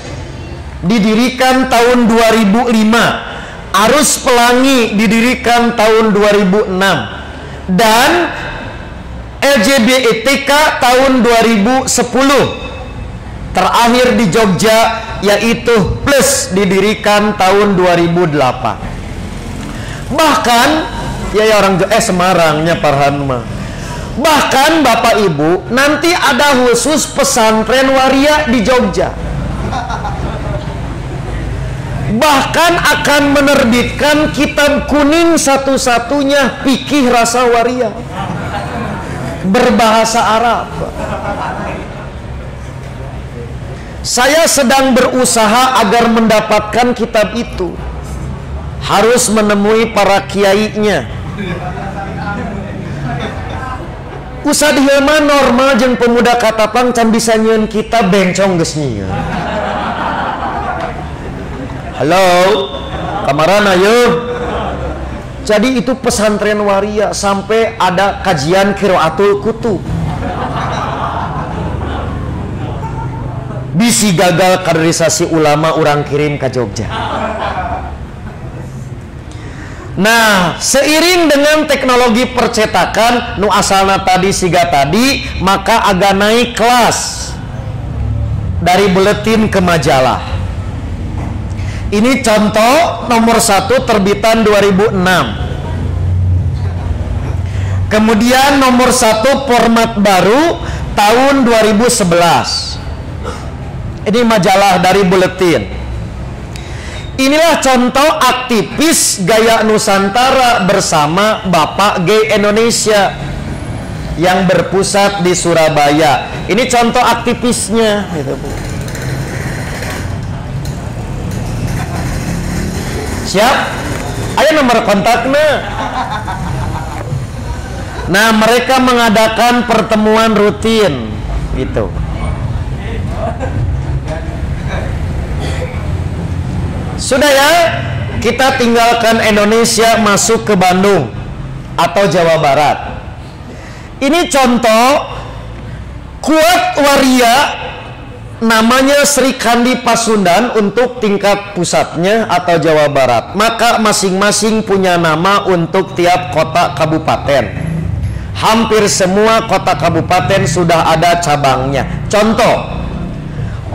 didirikan tahun 2005. Arus Pelangi didirikan tahun 2006, dan LGBTK tahun 2010. Terakhir di Jogja yaitu Plus, didirikan tahun 2008. Bahkan ya orang Semarangnya Parhan mah. Bahkan Bapak Ibu, nanti ada khusus pesantren waria di Jogja. Bahkan akan menerbitkan kitab kuning satu-satunya fikih rasa waria, berbahasa Arab. Saya sedang berusaha agar mendapatkan kitab itu. Harus menemui para kiainya. Usah dihema normal jeung pemuda katapang can bisa nyeun kita bencong geus nyieun. Halo, kamarana yeuh. Jadi itu pesantren waria, sampai ada kajian qiraatul kutub. Bisi gagal kaderisasi ulama, orang kirim ke Jogja. Nah, seiring dengan teknologi percetakan nu asalna tadi siga tadi, maka agak naik kelas dari buletin ke majalah. Ini contoh nomor 1 terbitan 2006. Kemudian nomor 1 format baru tahun 2011. Ini majalah dari buletin. Inilah contoh aktivis Gaya Nusantara bersama Bapak Gay Indonesia yang berpusat di Surabaya. Ini contoh aktivisnya, gitu Bu. Siap? Ayo nomor kontaknya. Nah, mereka mengadakan pertemuan rutin, gitu. Sudah ya, kita tinggalkan Indonesia, masuk ke Bandung atau Jawa Barat. Ini contoh kuat waria, namanya Sri Kandi Pasundan untuk tingkat pusatnya atau Jawa Barat. Maka masing-masing punya nama untuk tiap kota kabupaten. Hampir semua kota kabupaten sudah ada cabangnya. Contoh,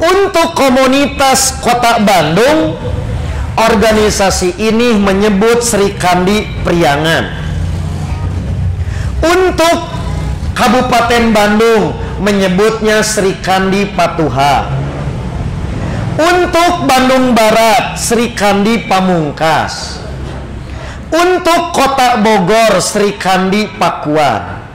untuk komunitas Kota Bandung, organisasi ini menyebut Sri Kandi Priangan. Untuk Kabupaten Bandung menyebutnya Sri Kandi Patuha. Untuk Bandung Barat, Sri Kandi Pamungkas. Untuk Kota Bogor, Sri Kandi Pakuan.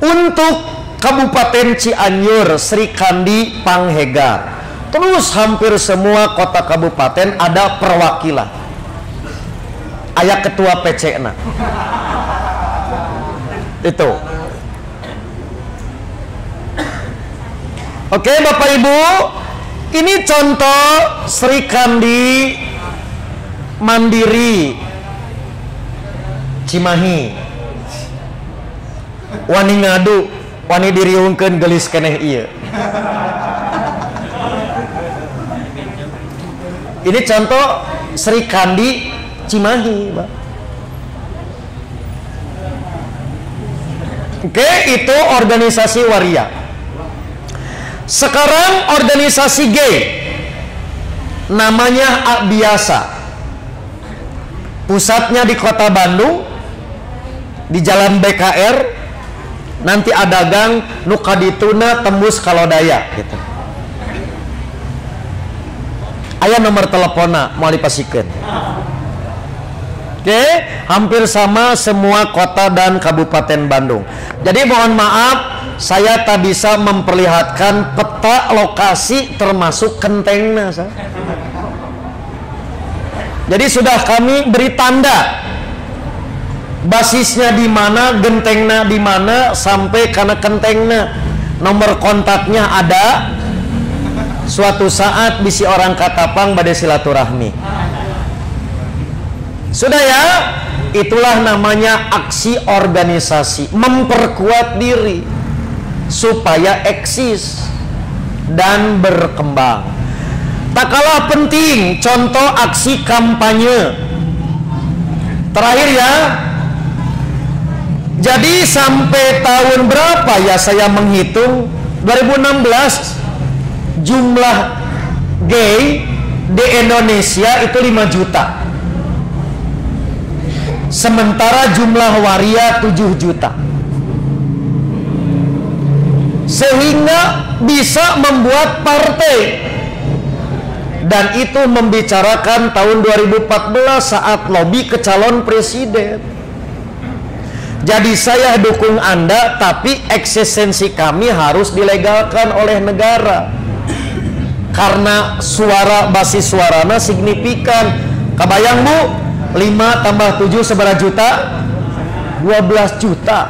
Untuk Kabupaten Cianjur, Sri Kandi Panghegar. Terus hampir semua kota kabupaten ada perwakilan. Aya ketua PC-na. Itu. Oke Bapak Ibu, ini contoh Sri Kandi Mandiri Cimahi. Wani ngadu, wani diriungkeun gelis keneh ieu. Ini contoh Sri Kandi Cimahi, Pak. Oke, itu organisasi waria. Sekarang organisasi gay, namanya Biasa. Pusatnya di kota Bandung, di Jalan BKR. Nanti ada gang Nukadituna tembus Kalodaya gitu. Aya nomor telepona mau dipasikeun. Oke, hampir sama semua kota dan kabupaten Bandung. Jadi mohon maaf, saya tak bisa memperlihatkan peta lokasi termasuk kentengna. Jadi sudah kami beri tanda basisnya di mana, gentengna di mana, sampai karena kentengna. Nomor kontaknya ada. Suatu saat bisi orang Katapang bade silaturahmi. Sudah ya, itulah namanya aksi organisasi, memperkuat diri supaya eksis dan berkembang. Tak kalah penting contoh aksi kampanye. Terakhir ya. Jadi sampai tahun berapa ya saya menghitung, 2016 jumlah gay di Indonesia itu 5 juta. Sementara jumlah waria 7 juta. Sehingga bisa membuat partai. Dan itu membicarakan tahun 2014 saat lobby ke calon presiden. Jadi saya dukung Anda, tapi eksistensi kami harus dilegalkan oleh negara. Karena suara, basis suarana signifikan. Kebayang Bu? 5 tambah 7 seberapa juta? 12 juta.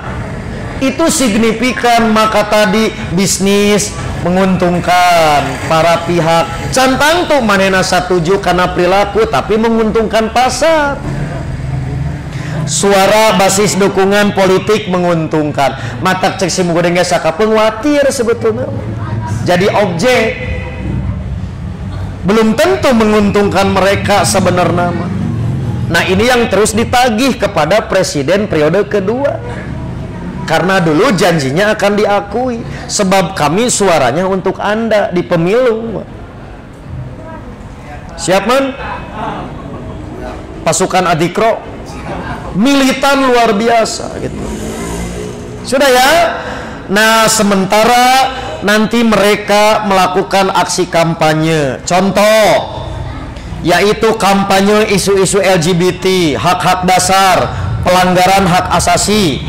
Itu signifikan. Maka tadi bisnis menguntungkan para pihak. Cantang tuh manena setuju karena perilaku, tapi menguntungkan pasar. Suara basis dukungan politik menguntungkan. Mata cek si mugudengnya saka pengwatir sebetulnya. Jadi objek. Belum tentu menguntungkan mereka sebenarnya. Nah ini yang terus ditagih kepada presiden periode kedua. Karena dulu janjinya akan diakui. Sebab kami suaranya untuk Anda di pemilu. Siap man? Pasukan Adikro militan luar biasa gitu. Sudah ya? Nah sementara nanti mereka melakukan aksi kampanye. Contoh, yaitu kampanye isu-isu LGBT, hak-hak dasar, pelanggaran hak asasi.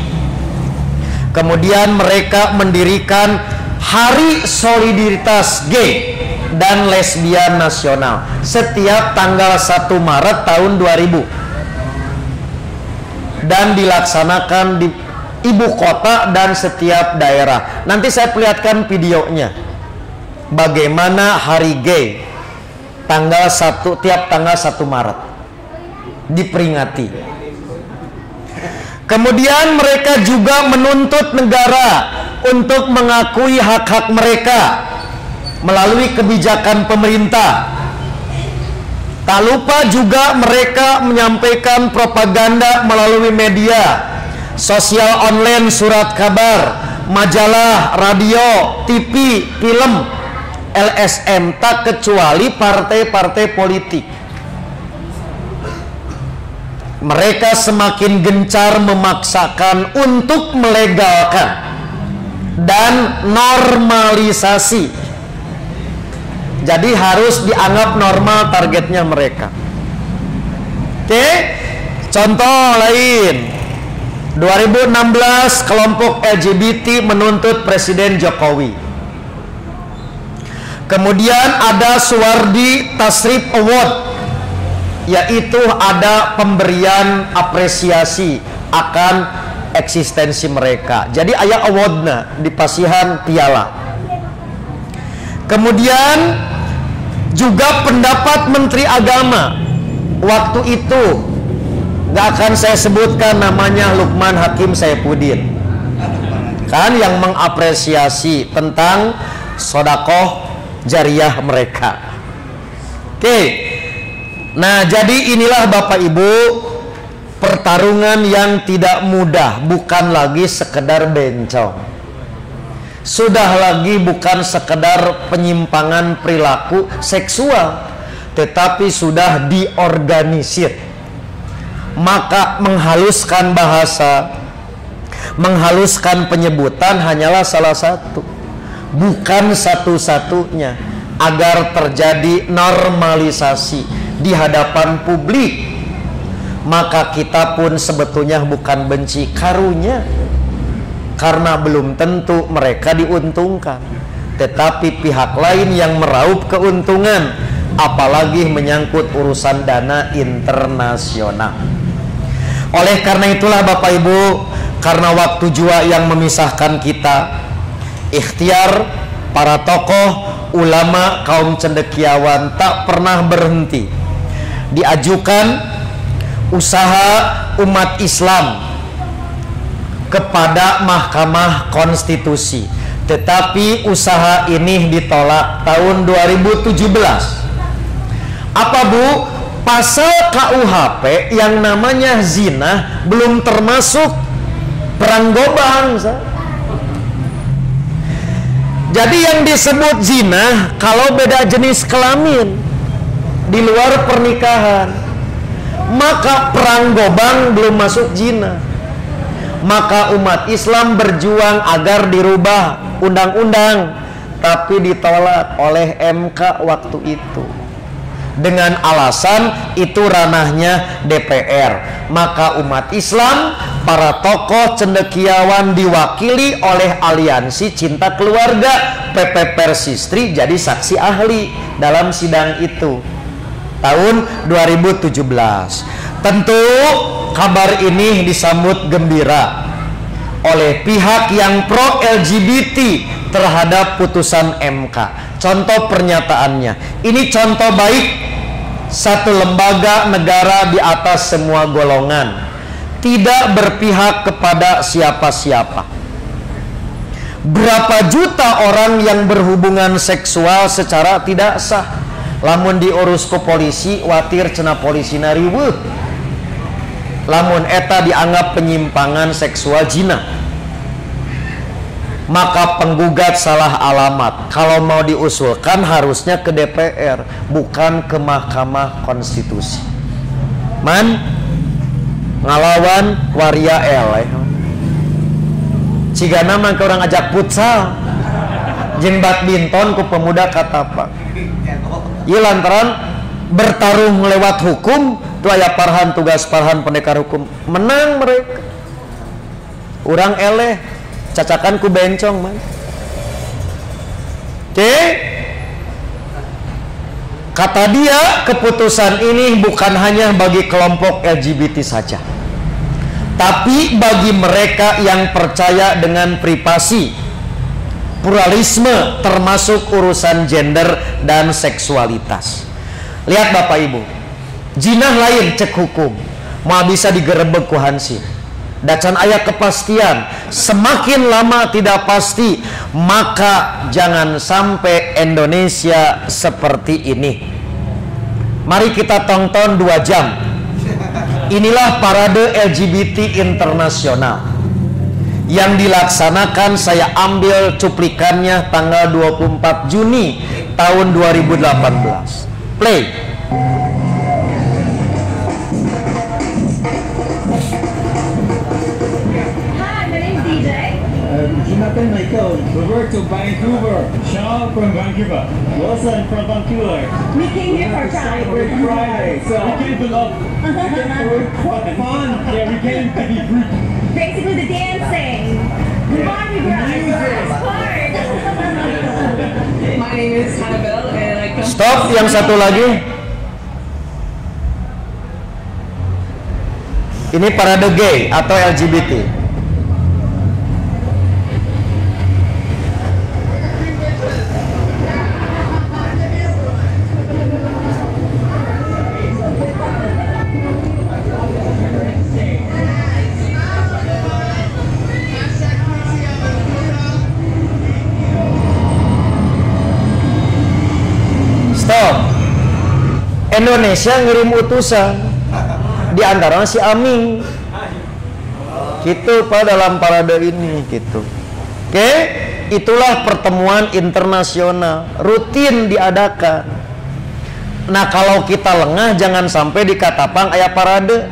Kemudian mereka mendirikan Hari Solidaritas Gay dan Lesbian Nasional setiap tanggal 1 Maret tahun 2000. Dan dilaksanakan di ibu kota dan setiap daerah. Nanti saya perlihatkan videonya. Bagaimana Hari Gay tanggal 1 tiap tanggal 1 Maret diperingati. Kemudian mereka juga menuntut negara untuk mengakui hak-hak mereka melalui kebijakan pemerintah. Tak lupa juga mereka menyampaikan propaganda melalui media sosial online, surat kabar, majalah, radio, TV, film, LSM, tak kecuali partai-partai politik. Mereka semakin gencar memaksakan untuk melegalkan dan normalisasi. Jadi harus dianggap normal targetnya mereka. Oke, contoh lain. 2016 kelompok LGBT menuntut Presiden Jokowi. Kemudian ada Suwardi Tasrif Award, yaitu ada pemberian apresiasi akan eksistensi mereka. Jadi aya awardna di pasihan piala. Kemudian juga pendapat Menteri Agama waktu itu, gak akan saya sebutkan namanya, Lukman Hakim Saifuddin, kan, yang mengapresiasi tentang sodakoh jariah mereka. Oke, nah jadi inilah Bapak Ibu pertarungan yang tidak mudah, bukan lagi sekedar bencong. Sudah lagi bukan sekedar penyimpangan perilaku seksual, tetapi sudah diorganisir. maka menghaluskan bahasa, menghaluskan penyebutan hanyalah salah satu, bukan satu-satunya, agar terjadi normalisasi di hadapan publik. Maka kita pun sebetulnya bukan benci karunya, karena belum tentu mereka diuntungkan, tetapi pihak lain yang meraup keuntungan, apalagi menyangkut urusan dana internasional. Oleh karena itulah Bapak Ibu, karena waktu jua yang memisahkan kita, ikhtiar para tokoh, ulama, kaum cendekiawan tak pernah berhenti. Diajukan usaha umat Islam kepada Mahkamah Konstitusi, tetapi usaha ini ditolak tahun 2017. Apa Bu? Pasal KUHP yang namanya zina belum termasuk peranggoban. Jadi yang disebut zina kalau beda jenis kelamin di luar pernikahan, maka peranggoban belum masuk zina. Maka umat Islam berjuang agar dirubah undang-undang, tapi ditolak oleh MK waktu itu dengan alasan itu ranahnya DPR. Maka umat Islam, para tokoh cendekiawan diwakili oleh Aliansi Cinta Keluarga PP Persistri jadi saksi ahli dalam sidang itu tahun 2017. Tentu kabar ini disambut gembira oleh pihak yang pro LGBT terhadap putusan MK. Contoh pernyataannya, ini contoh baik satu lembaga negara di atas semua golongan, tidak berpihak kepada siapa-siapa. Berapa juta orang yang berhubungan seksual secara tidak sah, lamun diurus ke polisi, watir cenah polisi nariweuh, lamun eta dianggap penyimpangan seksual zina, maka penggugat salah alamat. Kalau mau diusulkan harusnya ke DPR, bukan ke Mahkamah Konstitusi. Man ngalawan waria eleh cigana mah ke orang ajak futsal jeung badminton ku pemuda katapak. Ieu lantaran bertarung lewat hukum, tu aya parhan tugas parhan pendekar hukum, menang mereka. Urang eleh cacakan ku bencong man. Oke, kata dia keputusan ini bukan hanya bagi kelompok LGBT saja, tapi bagi mereka yang percaya dengan privasi, pluralisme, termasuk urusan gender dan seksualitas. Lihat Bapak Ibu, jinah lain cek hukum, mau bisa digerebek ku hansip. Dacan aya kepastian, semakin lama tidak pasti, maka jangan sampai Indonesia seperti ini. Mari kita tonton 2 jam. Inilah parade LGBT internasional yang dilaksanakan, saya ambil cuplikannya tanggal 24 Juni tahun 2018. Play. Jonathan Michael, Roberto Vancouver, Sean from Vancouver, Wilson from Vancouver. We came here for Pride. We're Friday, so we came to love. We came for fun. Yeah, we came to be brute. Basically the dancing. The Mardi Gras. The best part. My name is Hannibal and I come Stop, yang satu lagi. Ini parade gay atau LGBT. Indonesia ngirim utusan, di antara si Aming gitu pada dalam parade ini gitu. Oke, itulah pertemuan internasional rutin diadakan. Nah kalau kita lengah jangan sampai di Katapang aya parade.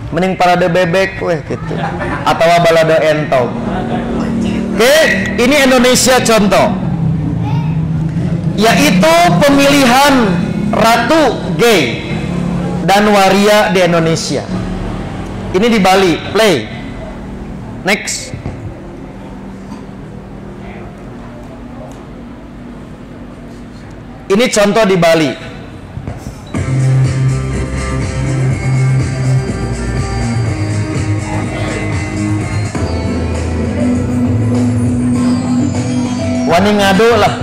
Mending parade bebek weh gitu. Atau balado entong. Oke, ini Indonesia contoh. Yaitu pemilihan ratu gay dan waria di Indonesia. Ini di Bali, play. Next. Ini contoh di Bali. Wani ngadu lah.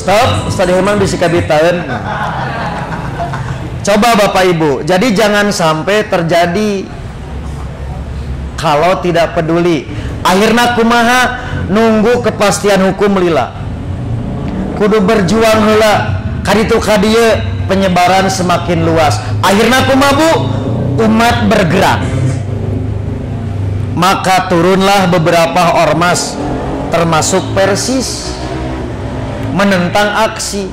Stop, Ustaz Hilman bisa kabitaeun. Coba Bapak Ibu, jadi jangan sampai terjadi kalau tidak peduli. Akhirnya kumaha nunggu kepastian hukum lila. Kudu berjuang heula, kaditu kadieu penyebaran semakin luas. Akhirnya kumaha Bu? Umat bergerak. Maka turunlah beberapa ormas termasuk Persis menentang aksi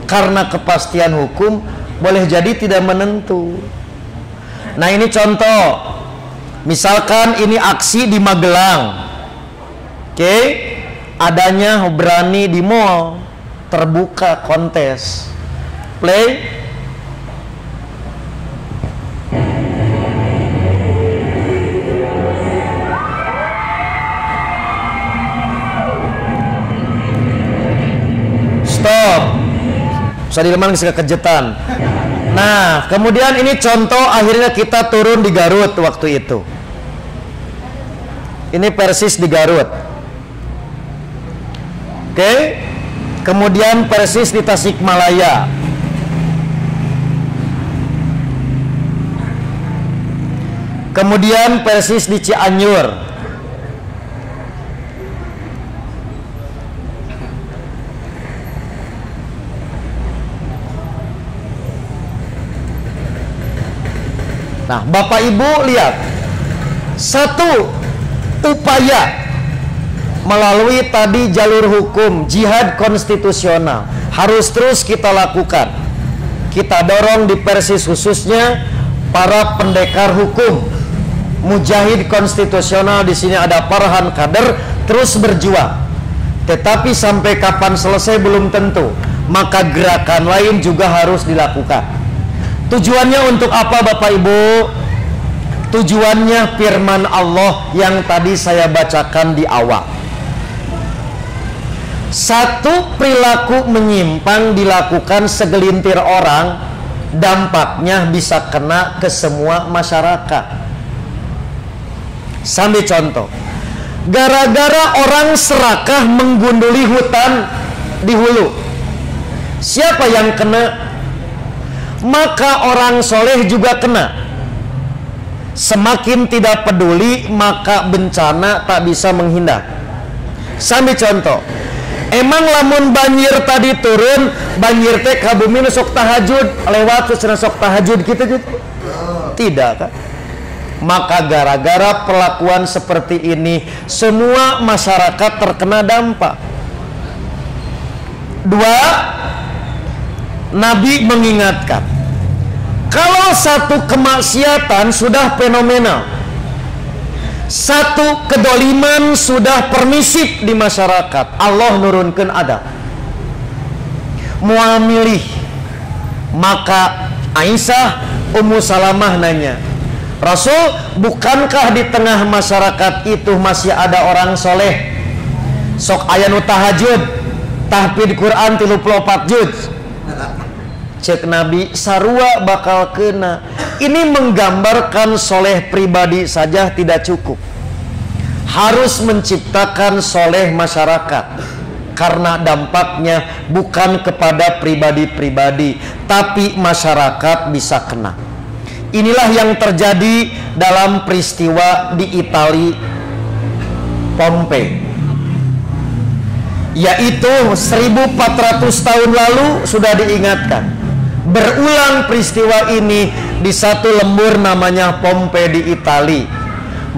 karena kepastian hukum boleh jadi tidak menentu. Nah ini contoh, misalkan ini aksi di Magelang, oke, adanya berani di mall terbuka kontes, play. Stop. Sadilman bisa kejetan. Nah, kemudian ini contoh akhirnya kita turun di Garut waktu itu. Ini Persis di Garut. Oke. Kemudian Persis di Tasikmalaya. Kemudian Persis di Cianjur. Nah, Bapak Ibu lihat, satu upaya melalui tadi jalur hukum, jihad konstitusional harus terus kita lakukan. Kita dorong di Persis khususnya para pendekar hukum, mujahid konstitusional. Di sini ada Farhan Kader terus berjuang. Tetapi sampai kapan selesai belum tentu. Maka gerakan lain juga harus dilakukan. Tujuannya untuk apa Bapak Ibu? Tujuannya firman Allah yang tadi saya bacakan di awal. Satu perilaku menyimpang dilakukan segelintir orang, dampaknya bisa kena ke semua masyarakat. Sambil contoh, gara-gara orang serakah menggunduli hutan di hulu, siapa yang kena? Maka orang soleh juga kena. Semakin tidak peduli, maka bencana tak bisa menghindar. Sambil contoh, emang lamun banjir tadi turun, banjir teh ka bumi sok tahajud, lewat terus sok tahajud gitu. Tidak kan? Maka gara-gara perlakuan seperti ini, semua masyarakat terkena dampak. Dua, Nabi mengingatkan, kalau satu kemaksiatan sudah fenomenal, satu kedoliman sudah permisif di masyarakat, Allah nurunkan adab. Mual milih. Maka Aisyah Ummu Salamah nanya, Rasul, bukankah di tengah masyarakat itu masih ada orang soleh? Sok aya nu tahajud, tahfidz Quran 34 juz. Cek Nabi, sarua bakal kena. Ini menggambarkan soleh pribadi saja tidak cukup, harus menciptakan soleh masyarakat. Karena dampaknya bukan kepada pribadi-pribadi, tapi masyarakat bisa kena. Inilah yang terjadi dalam peristiwa di Italia Pompei, yaitu 1400 tahun lalu sudah diingatkan. Berulang peristiwa ini di satu lembur namanya Pompei di Itali,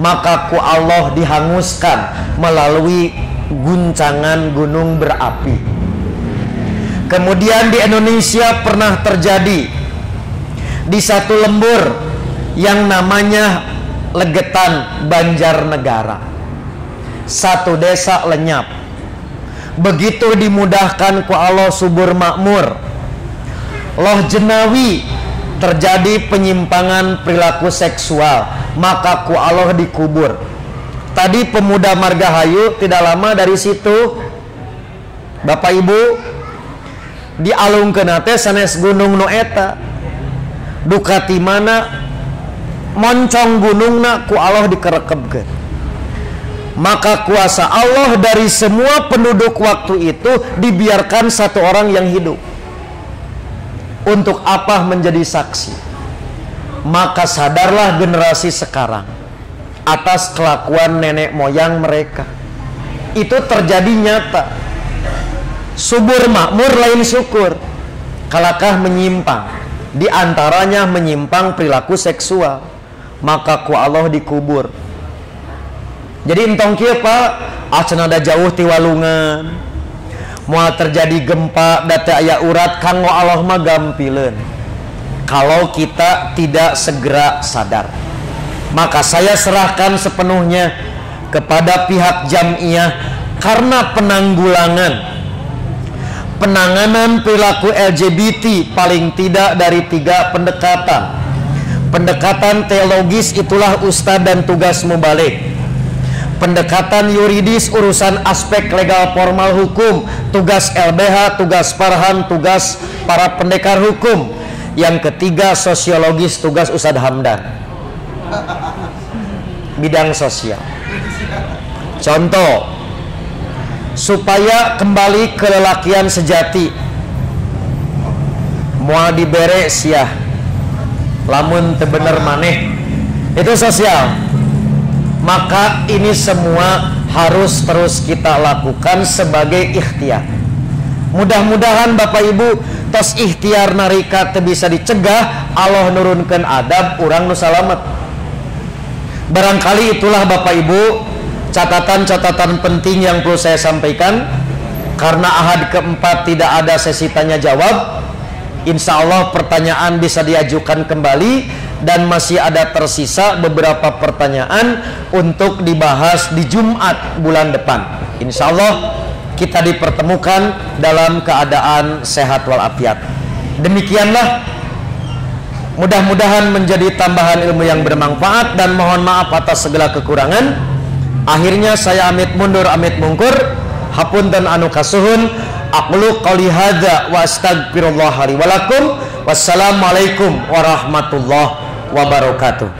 maka ku Allah dihanguskan melalui guncangan gunung berapi. Kemudian di Indonesia pernah terjadi di satu lembur yang namanya Legetan Banjarnegara, satu desa lenyap. Begitu dimudahkan ku Allah subur makmur, loh jenawi terjadi penyimpangan perilaku seksual, maka ku Allah dikubur. Tadi pemuda Margahayu tidak lama dari situ, Bapak Ibu, dialungkeun teh sanes gunung nu eta. Dukati mana moncong gunungna ku Allah dikerekebkeun. Maka kuasa Allah dari semua penduduk waktu itu dibiarkan satu orang yang hidup. Untuk apa menjadi saksi? Maka sadarlah generasi sekarang atas kelakuan nenek moyang mereka. Itu terjadi nyata. Subur makmur lain syukur, kalakah menyimpang, di antaranya menyimpang perilaku seksual, maka ku Allah dikubur. Jadi entong kieu Pak, acan ada jauh ti walungan, moal terjadi gempa data aya urat kanggo Allah mah gampileun. Kalau kita tidak segera sadar, maka saya serahkan sepenuhnya kepada pihak Jam'iyah karena penanganan perilaku LGBT paling tidak dari 3 pendekatan. Pendekatan teologis itulah ustadz dan tugas mubalik. Pendekatan yuridis urusan aspek legal formal hukum, tugas LBH, tugas Farhan, tugas para pendekar hukum. Yang ketiga sosiologis, tugas Ustadz Hamdan, bidang sosial. Contoh, supaya kembali ke lelakian sejati, moal dibere siah lamun teu bener maneh, itu sosial. Maka ini semua harus terus kita lakukan sebagai ikhtiar. Mudah-mudahan Bapak Ibu tos ikhtiar narika teu bisa dicegah, Allah nurunkeun adab urang nu salamet. Barangkali itulah Bapak Ibu catatan-catatan penting yang perlu saya sampaikan. Karena ahad keempat tidak ada sesi tanya jawab, insya Allah pertanyaan bisa diajukan kembali. Dan masih ada tersisa beberapa pertanyaan untuk dibahas di Jumat bulan depan. Insya Allah kita dipertemukan dalam keadaan sehat walafiat. Demikianlah, mudah-mudahan menjadi tambahan ilmu yang bermanfaat, dan mohon maaf atas segala kekurangan. Akhirnya saya amit mundur amit mungkur, hapunten anu kasuhun. Aqulu qouli hadza wa astaghfirullah li wa lakum. Wassalamualaikum warahmatullahi wabarakatuh.